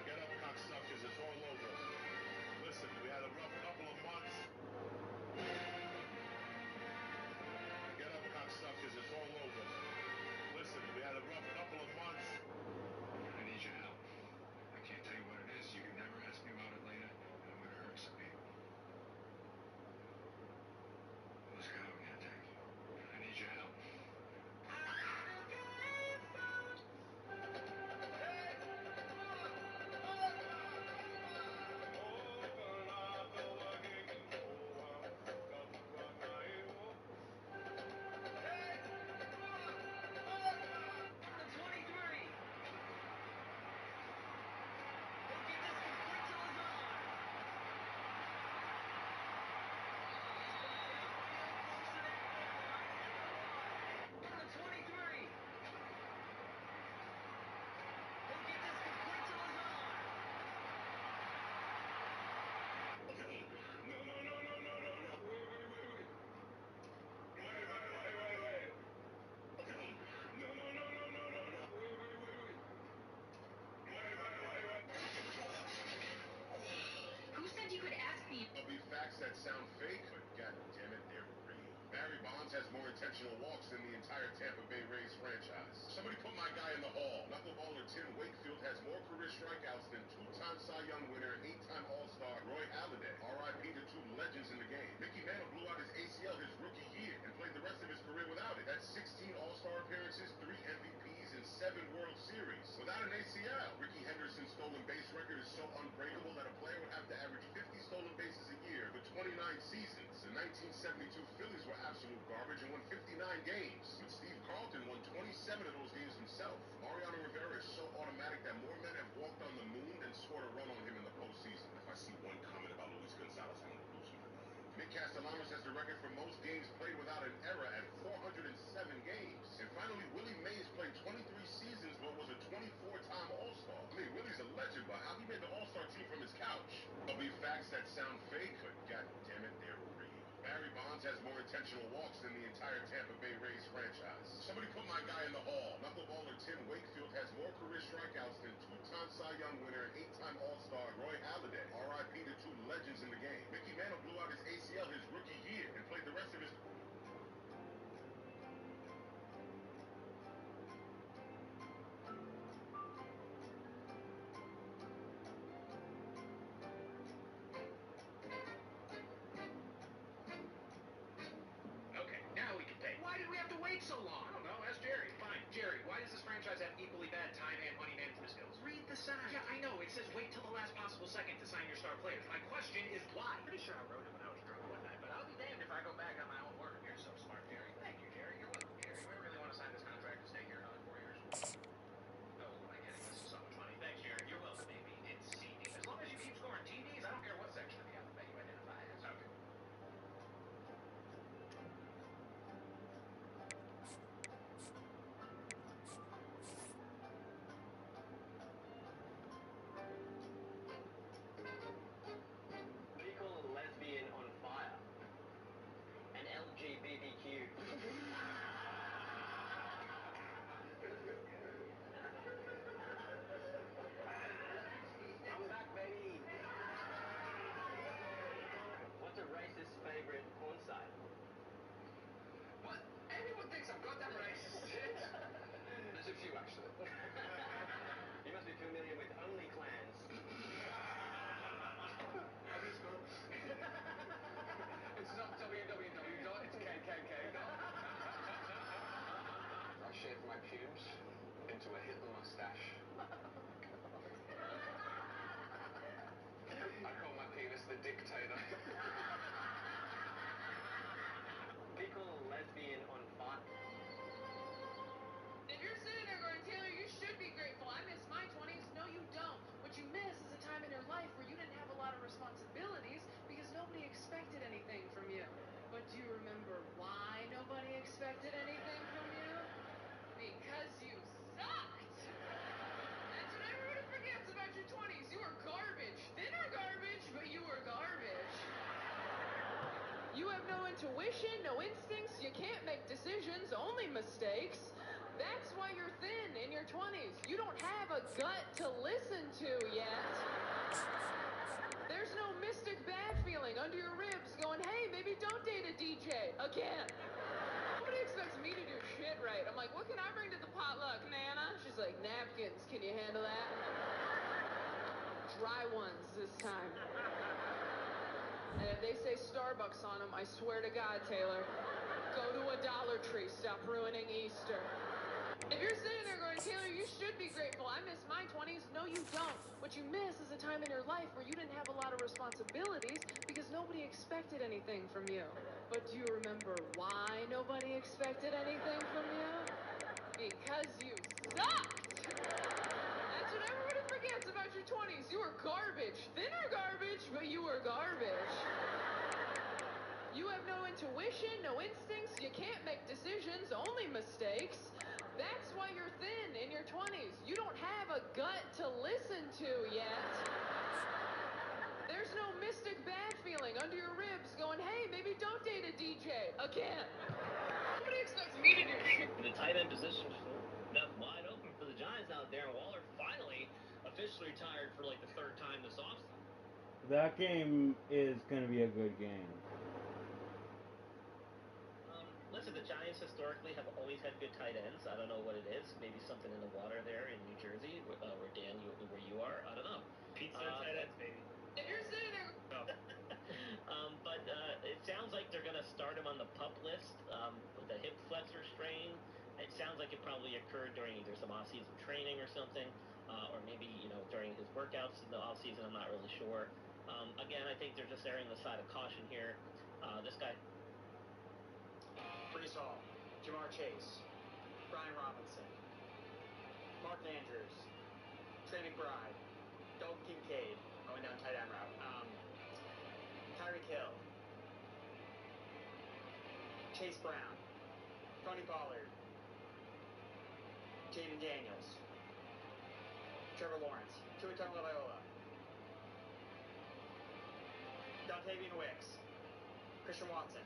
Get up, cocksuckers, it's all over. Listen, we had a rough couple of months. Get up, cocksuckers, it's all over. Listen, we had a rough couple of months. I need your help. I can't tell you what it is. You can never ask me about it later, and I'm gonna hurt some people. Whose gun are we gonna take? I need your help. Who said you could ask me? There'll be facts that sound fake, but god damn it, they're real. Barry Bonds has more intentional walks than the entire Tampa Bay Rays franchise. Somebody put my guy in the hall. Knuckleballer Tim Wakefield has more career strikeouts than 2-time Cy Young winner, 8-time All-Star Roy Halladay. R.I.P. to 2 legends in the game. Mickey Mantle blew out his ACL his rookie year and played the rest of his career without it. That's 16 All-Star appearances, 3 MVPs, and 7 World Series. Without an ACL, Ricky Henderson's stolen base record is so unbreakable that a player would have to average 50 stolen bases a year for 29 seasons. The 1972 Phillies were absolute garbage and won 59 games. But Steve Carlton won 27 of those games himself. Mariano Rivera is so automatic that more men have walked on the moon than scored a run on him in the postseason. If I see one comment about Luis Gonzalez, I'm going to lose my mind. Nick Castellanos has the record for most games played without an error at 407 games. And finally, Willie Mays played 23 seasons but was a 24-time additional walks than the entire Tampa Bay Rays franchise. Somebody put my guy in the hall. Knuckleballer Tim Wakefield has more career strikeouts than two-time Cy Young winner and eight-time All-Star Roy Halladay. R.I.P. to two legends in the game. Mickey Mantle blew out his ACL his rookie year and played the rest of his... Okay, now we can pay. Why did we have to wait so long? I don't know. Ask Jerry. Fine. Jerry, why does this franchise have equally bad time and money management skills? Read the sign. Yeah, I know. It says wait till the last possible second to sign your star players. My question is why? Pretty sure I wrote it when I was drunk one night, but I'll be damned if I go back on my own word. You're so smart, Jerry. Thank you, Jerry. You're welcome, Jerry. Do I really want to sign this contract to stay here another 4 years? Oh, am I getting this is so much money? Thanks, Jerry. You're welcome, baby. It's CD. As long as you keep scoring TDs, I don't care what section of the alphabet you identify as. Okay. What do you call a lesbian on fire? An LGBTQ. I'm back, baby. What's a racist's favorite porn site? What? Everyone thinks I'm goddamn racist. There's a few, actually. You must be familiar with OnlyClans. How do you spell it? It's not www. It's kkk. I shaved my pubes into a Hitler mustache. I call my penis the dictator. What do you call a lesbian on fire? If you're sitting there going, Taylor, you should be grateful. I miss my 20s. No, you don't. What you miss is a time in your life where you didn't have a lot of responsibilities because nobody expected anything from you. But do you remember why nobody expected anything from you? Because you sucked. That's what everybody forgets about your 20s. You were garbage. Thinner garbage, but you were garbage. You have no intuition, no instincts, you can't make decisions, only mistakes. That's why you're thin in your 20s. You don't have a gut to listen to yet. There's no mystic bad feeling under your ribs going, hey, maybe don't date a DJ again. Nobody expects me to do shit right. I'm like, what can I bring to the potluck, Nana? She's like, napkins, can you handle that? Dry ones this time. And if they say Starbucks on them, I swear to God, Taylor, go to a Dollar Tree. Stop ruining Easter. If you're sitting there going, Taylor, you should be grateful. I miss my 20s. No, you don't. What you miss is a time in your life where you didn't have a lot of responsibilities because nobody expected anything from you. But do you remember why nobody expected anything from you? Because you sucked. That's what everybody forgets about your 20s. You were garbage. Thinner garbage, but you were garbage. You have no intuition, no instincts, you can't make decisions, only mistakes. That's why you're thin in your 20s. You don't have a gut to listen to yet. There's no mystic bad feeling under your ribs going, hey, maybe don't date a DJ again. Nobody expects me to do shit. The tight end position left wide open for the Giants now. Darren Waller finally officially retired for like the third time this offseason. That game is going to be a good game. Listen, the Giants historically have always had good tight ends. I don't know what it is. Maybe something in the water there in New Jersey, where where you are. I don't know. Pizza and tight ends, baby. If you're sitting there... But it sounds like they're going to start him on the PUP list with a hip flexor strain. It sounds like it probably occurred during either some off-season training or something, or maybe, during his workouts in the off-season. I'm not really sure. Again, I think they're just erring the side of caution here. This guy... Brees Hall, Jamar Chase, Brian Robinson, Mark Andrews, Trey McBride, Dalton Kincaid, going down tight end route, Tyreek Hill, Chase Brown, Tony Pollard, Jaden Daniels, Trevor Lawrence, Tua Tagovailoa, Dontavian Wicks, Christian Watson,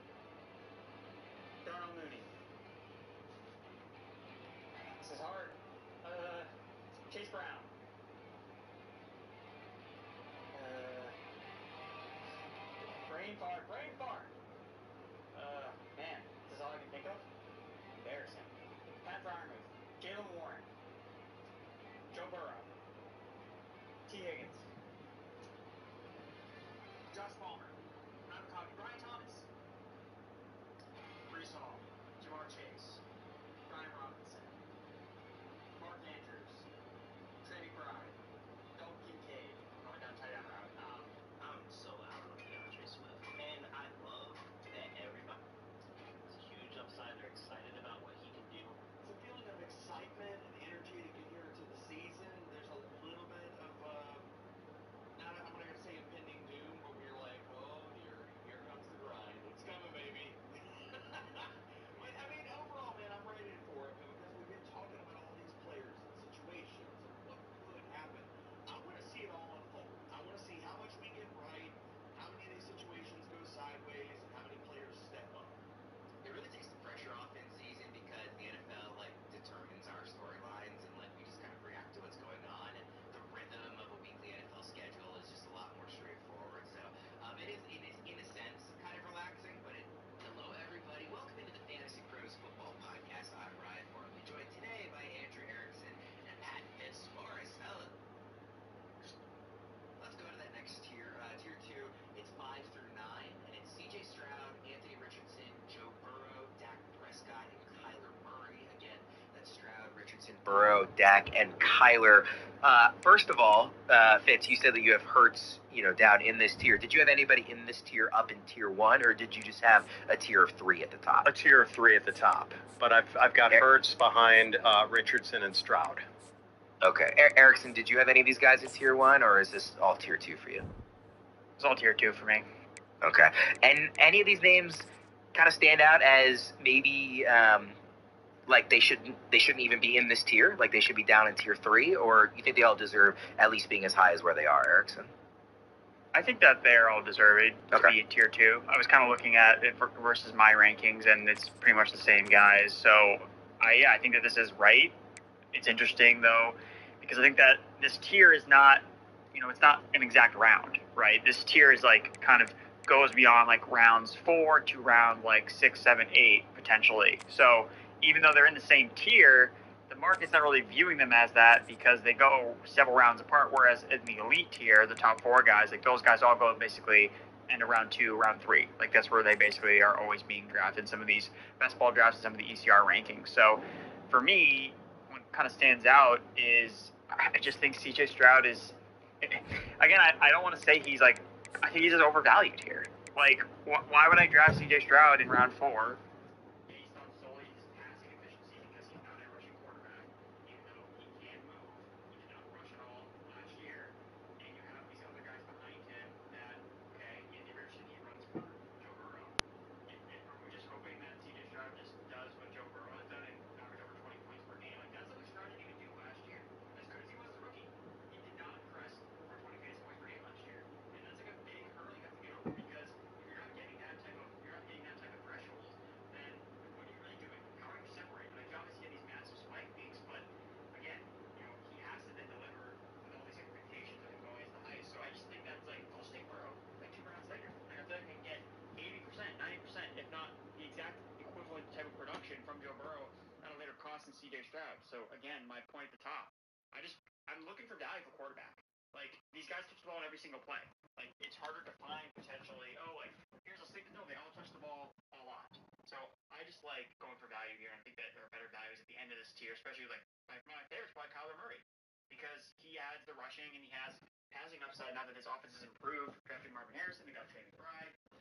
Darnell Mooney. This is hard. Chase Brown. Brain fart. Man, this is all I can think of. Embarrassing. Pat Fryermuth. Jalen Warren. Joe Burrow. T. Higgins. Josh Palmer. Matt McConkey. Brian Thomas. Brees Hall. Jamar Chase. Brian Robinson. Mark Andrews. Trey McBride. Dalton Kincaid. Going down tight end route. I'm so out on DeAndre Swift. And I love that everybody has a huge upside. They're excited about what he can do. It's a feeling of excitement and energy to get here into the season. There's a little bit of, I'm not going to say impending doom, but we're like, oh dear, here comes the grind. It's coming, baby. But, I mean, overall, man, I'm ready for it because we've been talking about all these players and situations and what could happen. I want to see it all unfold. I want to see how much we get right, how many of these situations go sideways, and how many players step up. It really takes the pressure off in season because the NFL determines our storylines and we just kind of react to what's going on, and the rhythm of a weekly NFL schedule is just a lot more straightforward. So it is in a sense kind of relaxing, but hello everybody, welcome into the Fantasy Pros Football Podcast. I'm Ryan Morley, joined today by Andrew Erickson and Pat Fitzmaurice. Let's go to that next tier, tier 2. It's 5 through 9, and it's C.J. Stroud, Anthony Richardson, Joe Burrow, Dak Prescott, and Kyler Murray. Again, that's Stroud, Richardson, Burrow, Dak, and Kyler. First of all, Fitz, you said that you have Hurts, down in this tier. Did you have anybody in this tier up in tier 1, or did you just have a tier of 3 at the top? A tier of 3 at the top, but I've got Hurts behind Richardson and Stroud. Okay. Erickson, did you have any of these guys in tier 1, or is this all tier 2 for you? It's all tier 2 for me. Okay. And any of these names kind of stand out as maybe they shouldn't even be in this tier, like they should be down in tier 3, or you think they all deserve at least being as high as where they are, Erickson? I think that they're all deserved to be tier 2. I was kind of looking at it versus my rankings, and it's pretty much the same guys. So, I think that this is right. It's interesting, though, because I think that this tier is not, it's not an exact round, right? This tier is kind of goes beyond rounds 4 to round 6, 7, 8 potentially. So even though they're in the same tier, the market's not really viewing them as that because they go several rounds apart. Whereas in the elite tier, the top 4 guys, those guys all go basically into round 2, round 3. That's where they basically are always being drafted. Some of these best ball drafts and some of the ECR rankings. So for me, what kind of stands out is I just think CJ Stroud is, again, I don't want to say he's I think he's just overvalued here. Why would I draft CJ Stroud in round 4 based on solely his passing efficiency because he's not a rushing quarterback, even though he can move. He did not rush at all last year, and you have these other guys behind him that, okay, Andy Richardson, he runs for Joe Burrow. Are we just hoping that CJ Stroud just does what Joe Burrow has done and average over 20 points per game? That's something Stroud didn't even do last year. As good as he was as a rookie, he did not impress over 20 fantasy points per game last year. And that's a big hurdle you have to get over because if you're not getting that type of threshold, then what are you really doing? How are you separating? You obviously get these massive spike weeks, but again, he has to then deliver with all these expectations of him going as the highest. So I just think that's I'll stick Burrow 2 rounds later. I feel like I can get 80%, 90%, if not the exact equivalent type of production from Joe Burrow at a later cost than CJ Stroud. So again, my point at the top, I'm looking for value for quarterback. These guys touch the ball in every single play. It's harder to find potentially, here's a stick. No, they all touch the ball a lot. So I just like going for value here. I think that there are better values at the end of this tier, especially my favorite's probably Kyler Murray because he adds the rushing and he has passing upside now that his offense has improved. Drafting Marvin Harrison, they got Trey McBride. So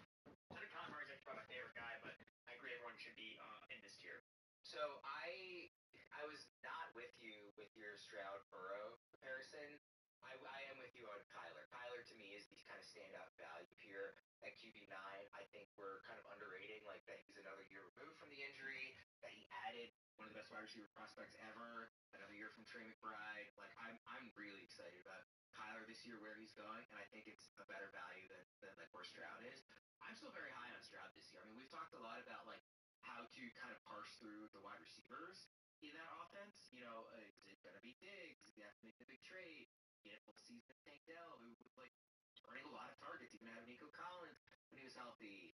I think Kyler Murray's actually probably my favorite guy, but I agree everyone should be in this tier. So I was not with you with your Stroud Burrow comparison. I am with you on Kyler. Kyler to me is the kind of standout value here at QB9. I think we're kind of underrating that he's another year removed from the injury, that he added one of the best wide receiver prospects ever, another year from Trey McBride. I'm really excited about Kyler this year, where he's going, and I think it's a better value than where Stroud is. I'm still very high on Stroud this year. I mean, we've talked a lot about how to to kind of parse through the wide receivers in that offense. Is it going to be Diggs? Is he have to make the big trade? Full season Tank Dell, who was like earning a lot of targets, even having Nico Collins when he was healthy.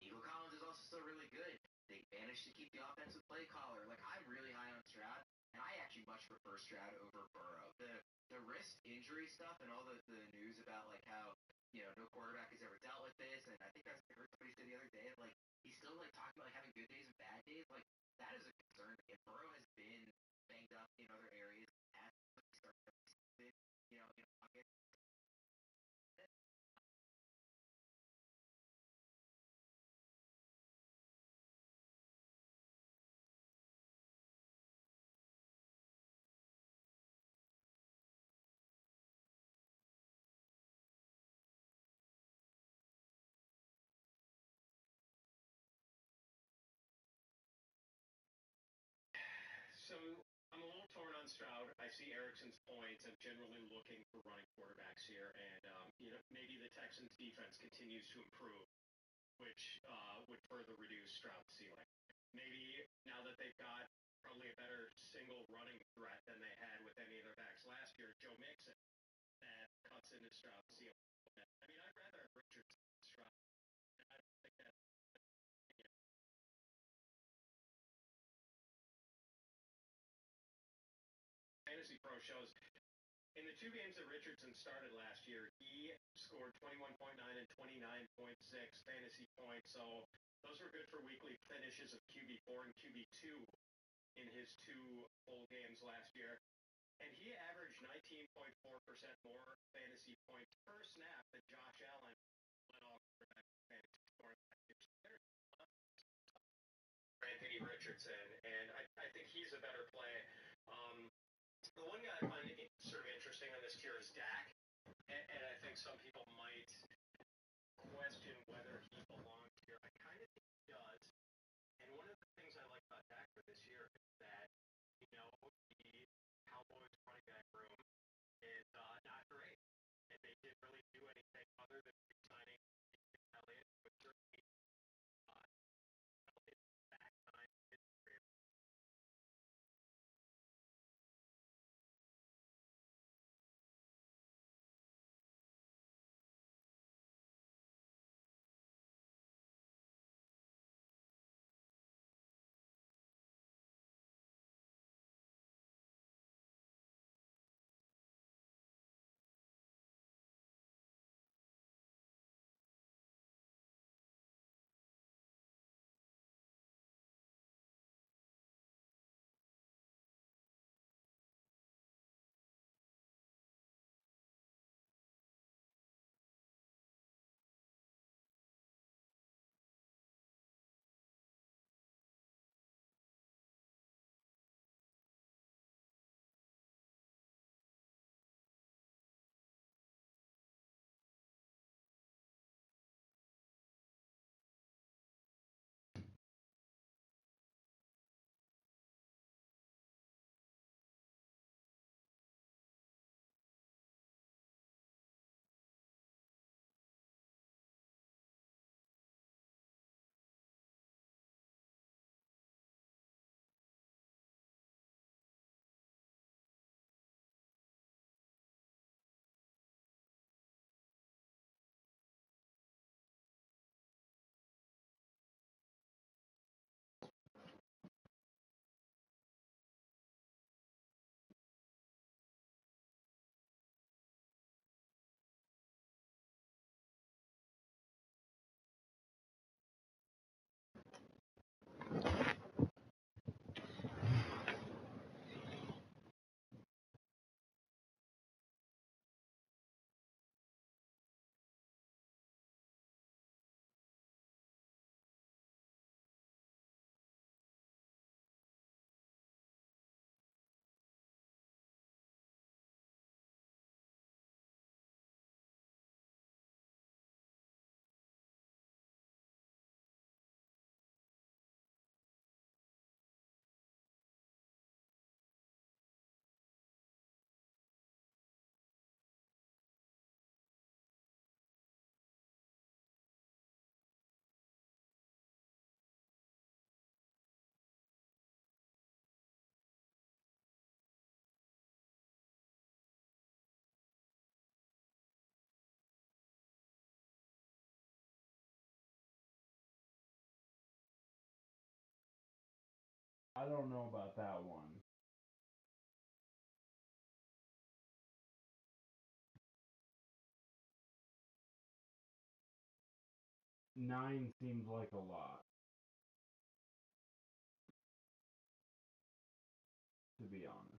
Nico Collins is also still really good. They managed to keep the offensive play caller. Like, I'm really high on Stroud, and I actually much prefer Stroud over Burrow. The wrist injury stuff and all the news about like how no quarterback has ever dealt with this, and I think I heard somebody say the other day, like he's still like talking about like having good days and bad days. Like that is a concern. If Burrow has been banged up in other areas, at the start of the season, August. So I'm a little torn on Stroud. I see Erickson's points. I'm generally looking for running quarterbacks here, and maybe the Texans' defense continues to improve, which would further reduce Stroud's ceiling. Maybe now that they've got probably a better single running threat than they had with any of their backs last year, Joe Mixon, that cuts into Stroud's ceiling. I mean, I'd rather have Richards than Stroud. I don't think that. Fantasy Pro shows in the two games that Richardson started last year, he scored 21.9 and 29.6 fantasy points. So those were good for weekly finishes of QB4 and QB2 in his two full games last year. And he averaged 19.4% more fantasy points per snap than Josh Allen led all quarterback fantasy scoring last year. Anthony Richardson, and I think he's a better play. The one guy I find sort of interesting on this tier is Dak, and I think some people might question whether he belongs here. I kind of think he does. And one of the things I like about Dak for this year is that, the Cowboys running back room is not great. And they didn't really do anything other than signing Elliott, which certainly back time in his career. I don't know about that one. Nine seems like a lot, to be honest.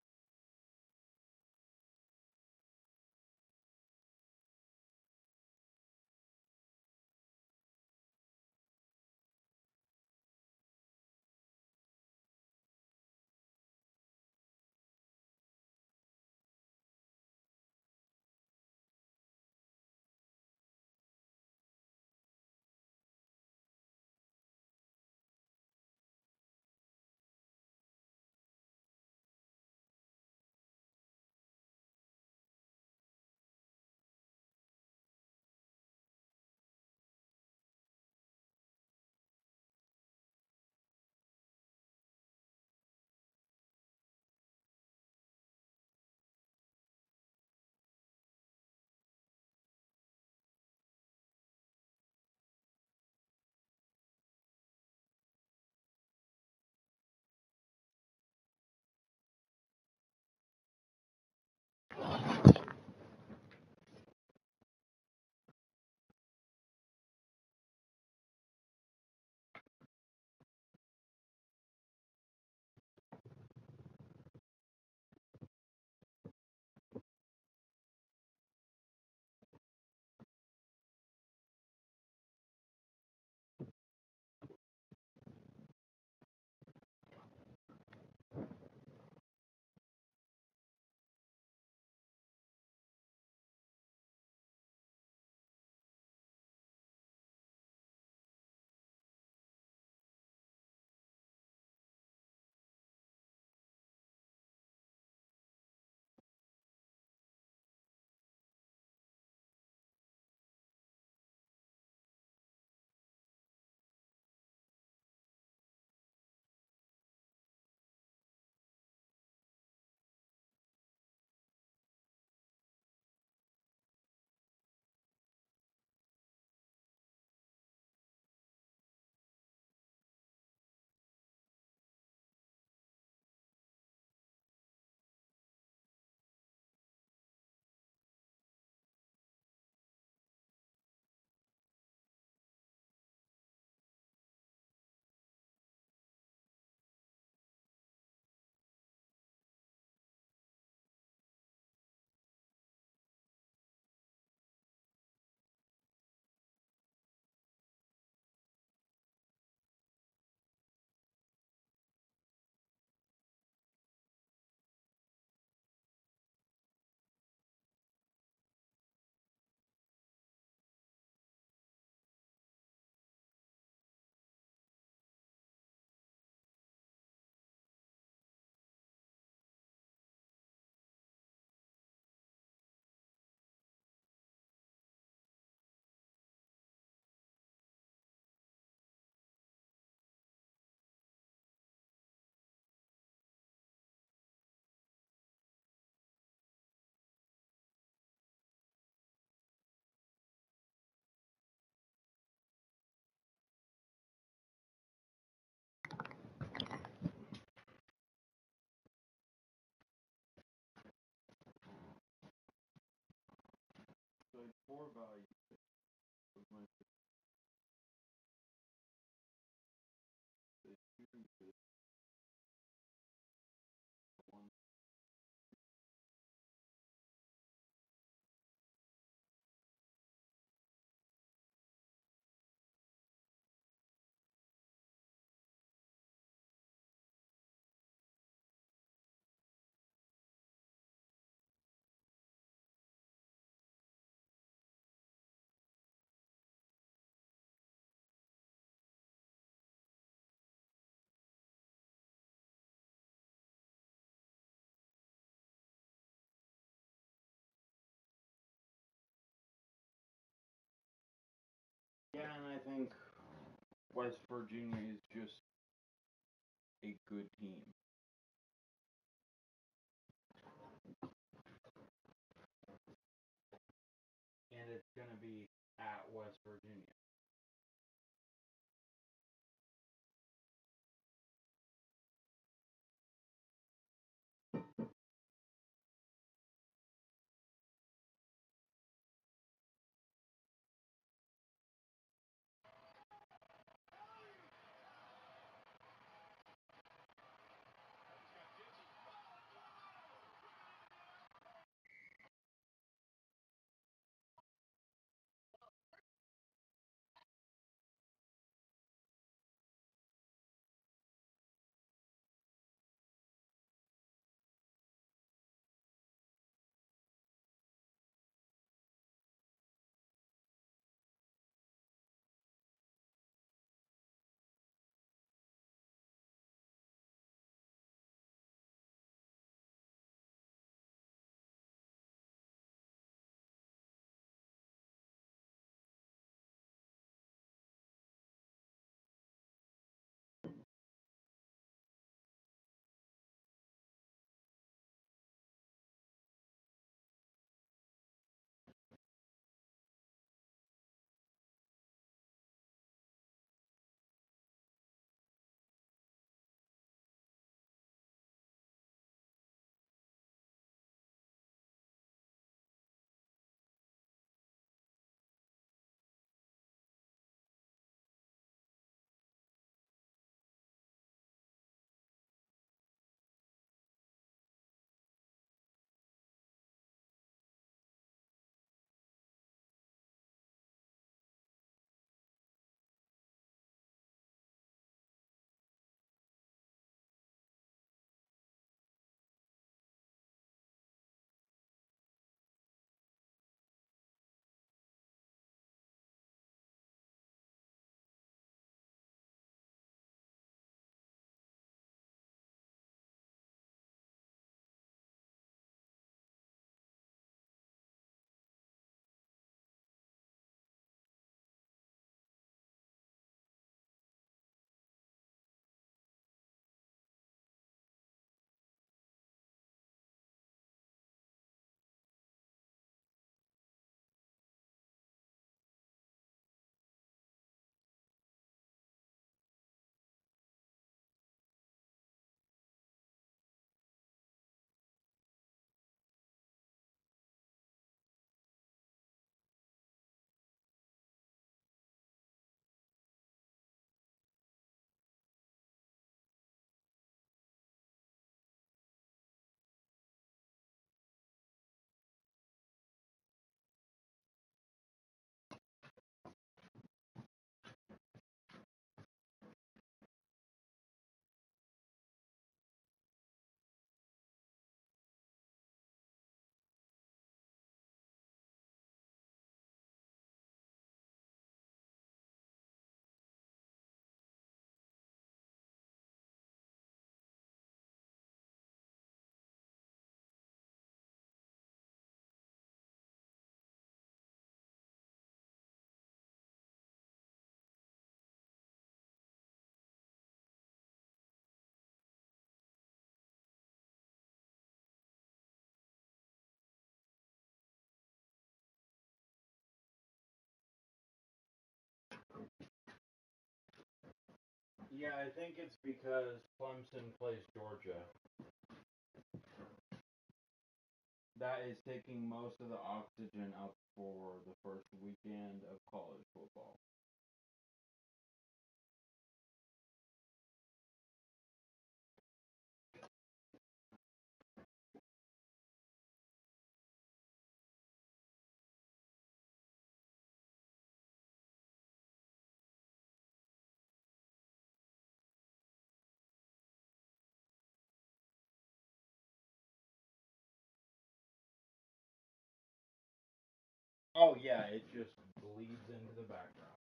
So four value was my one. Yeah, and I think West Virginia is just a good team. And it's going to be at West Virginia. Yeah, I think it's because Clemson plays Georgia. That is taking most of the oxygen up for the first weekend of college football. Oh yeah, it just bleeds into the background.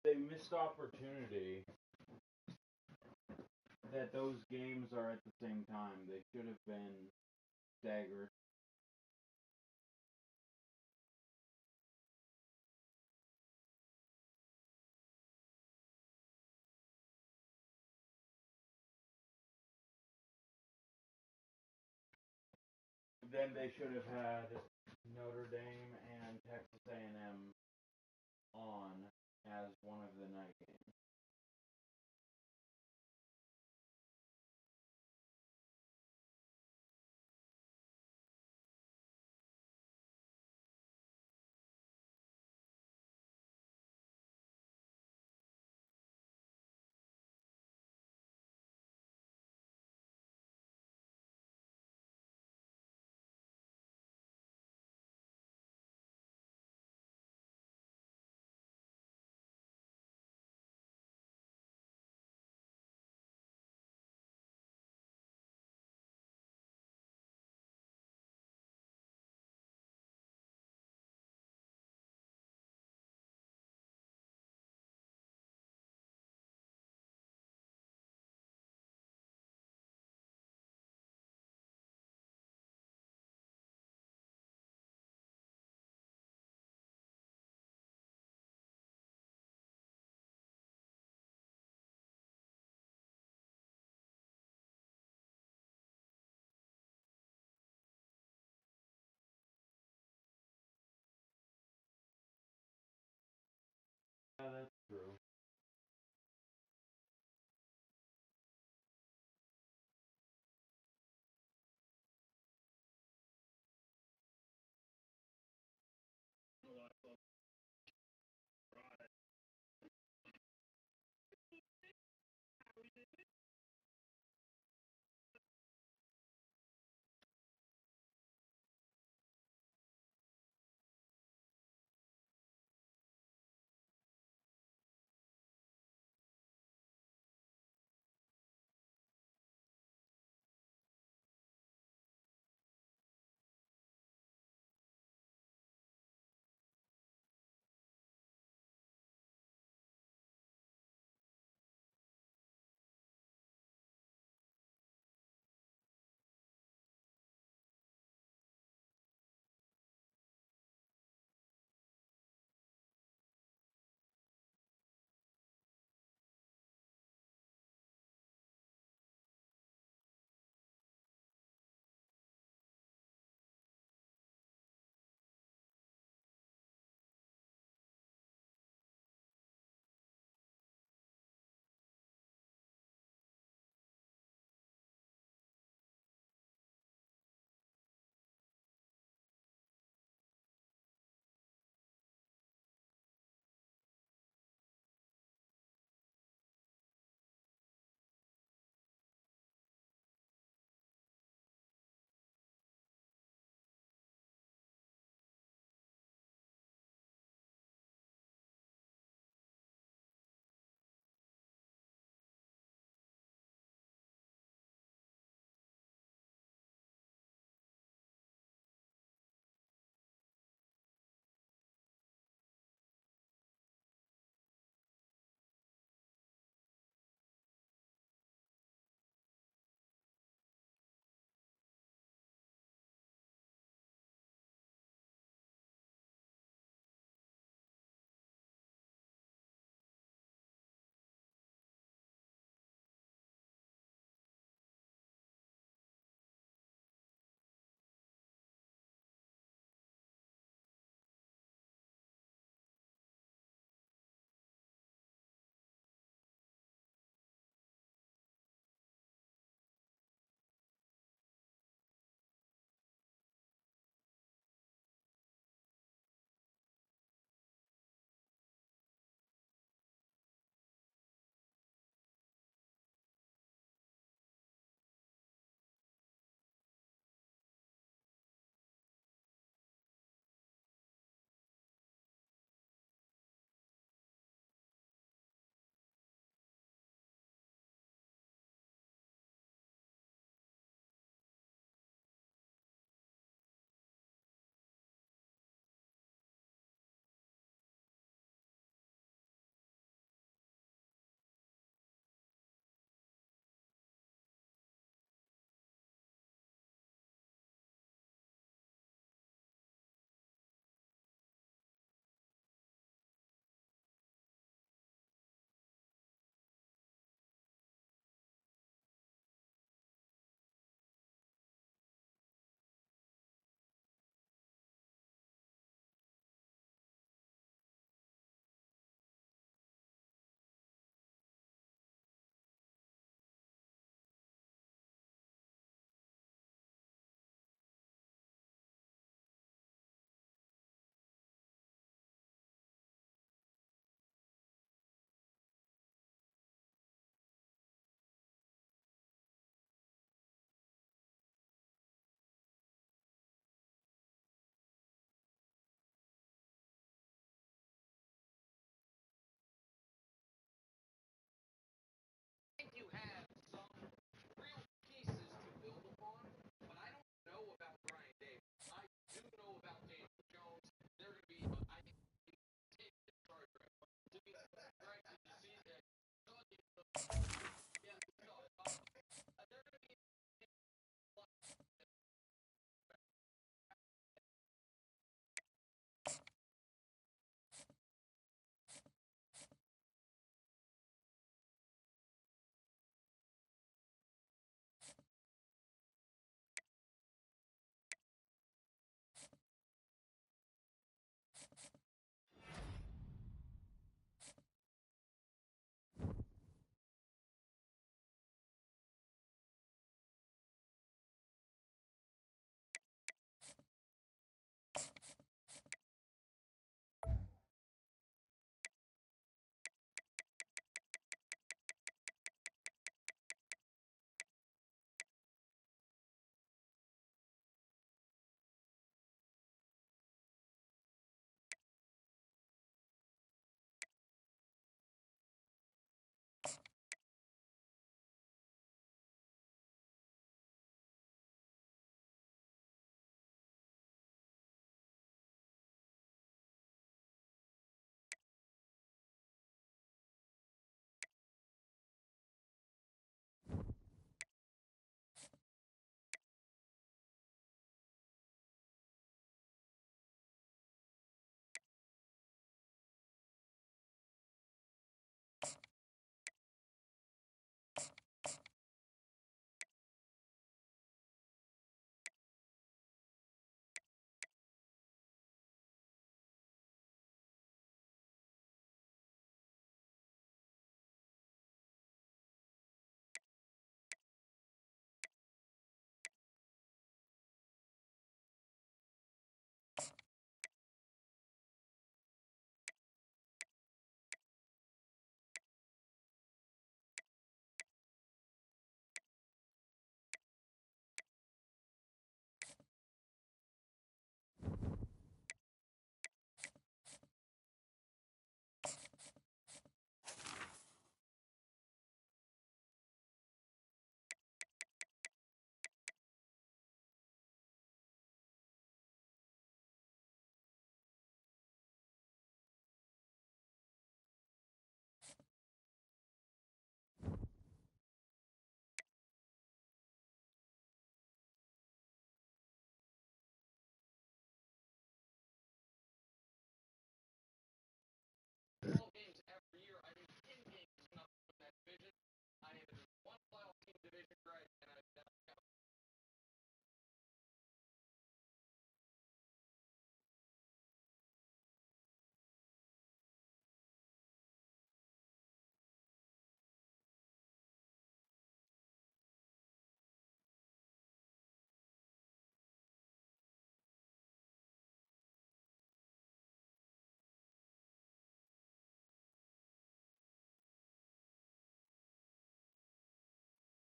They missed opportunity that those games are at the same time. They should have been staggered. Then they should have had Notre Dame and Texas A&M on as one of the night games.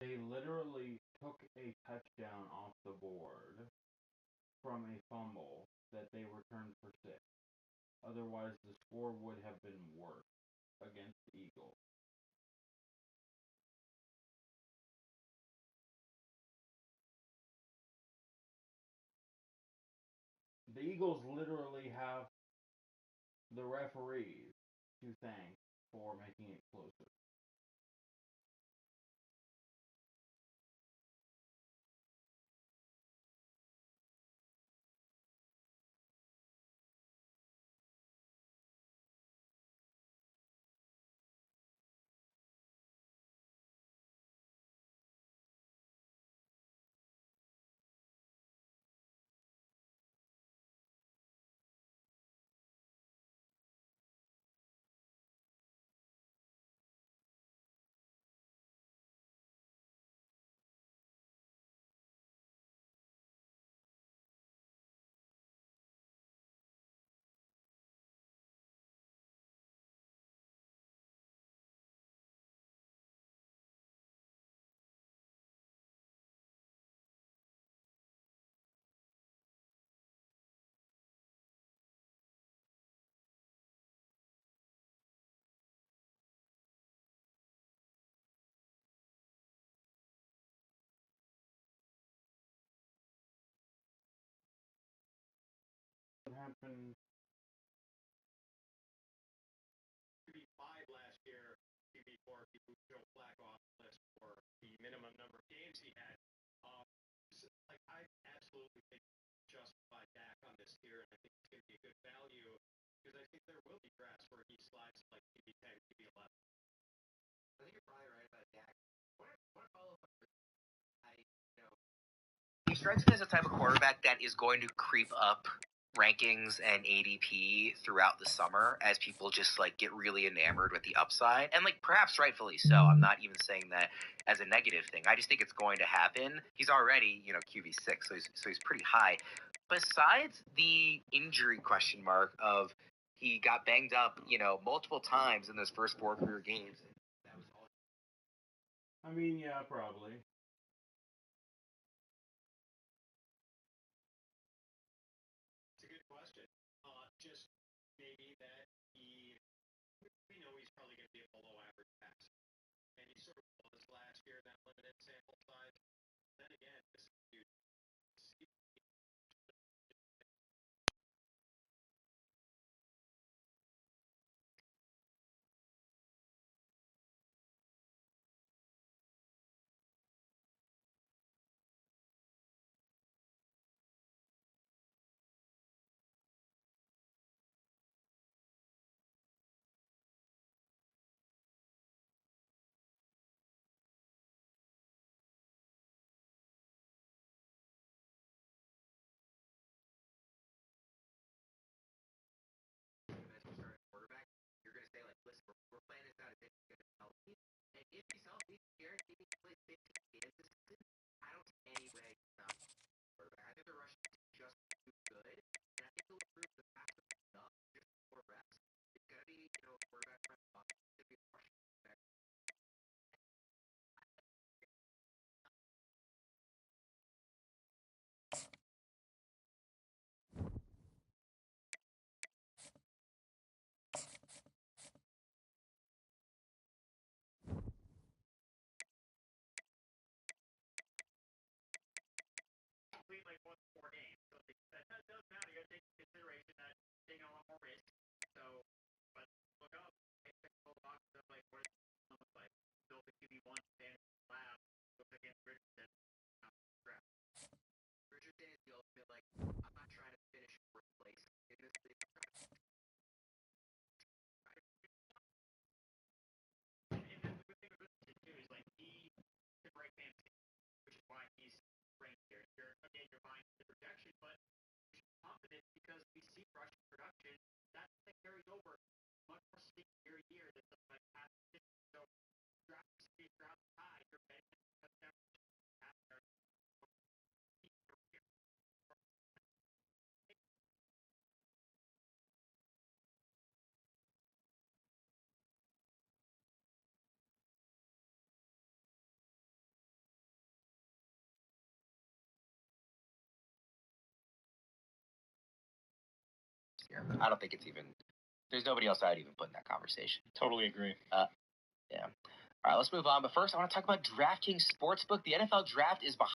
They literally took a touchdown off the board from a fumble that they returned for 6. Otherwise, the score would have been worse against the Eagles. The Eagles literally have the referees to thank for making it closer. What happened? QB5 last year, QB for people who Joe Flacco off the list for the minimum number of games he had. Like I absolutely think justify Dak on this tier, and I think it's going to be a good value because I think there will be drafts where he slides to like QB10, QB11. I think you're probably right about Dak. What follow up? He strikes me as a type of quarterback that is going to creep up rankings and ADP throughout the summer as people just like get really enamored with the upside, and like perhaps rightfully so. I'm not even saying that as a negative thing. I just think it's going to happen. He's already, QB6, so he's pretty high. Besides the injury question mark of he got banged up, multiple times in those first 4 career games. That was all. I mean, yeah, probably. It's a good question. Just maybe that we know he's probably going to be a below average passer. And he sort of was last year, that limited sample size. Then again, this dude. Quarterback, you're going to say, like, listen, we're playing this out as if he's going to be healthy. And if he's healthy, guaranteed he plays 15 games this season. I don't see any way he's not quarterback. I think the rush is just too good. And I think he'll improve the faster enough, just 4 reps. It's going to be, a quarterback from it's going to be a rush quarterback. Like 1 4 games. So that does matter. You got to take into consideration that taking a lot more risk. So, but look up, take the whole box of like what it looks like. Build the QB1 stand lab, look against Richardson. Draft. Richardson is the ultimate, like, I'm not trying to finish 4th place in this league. And that's the good thing with Richardson too is like he can break fantasy, which is why he's ranked here. You're buying the projection, but confident because we see rushing production that carries over much more stickier year than something like past. So draft high, you're betting touchdown. I don't think it's even. There's nobody else I'd even put in that conversation. Totally agree. Yeah. All right, let's move on. But first, I want to talk about DraftKings Sportsbook. The NFL Draft is behind.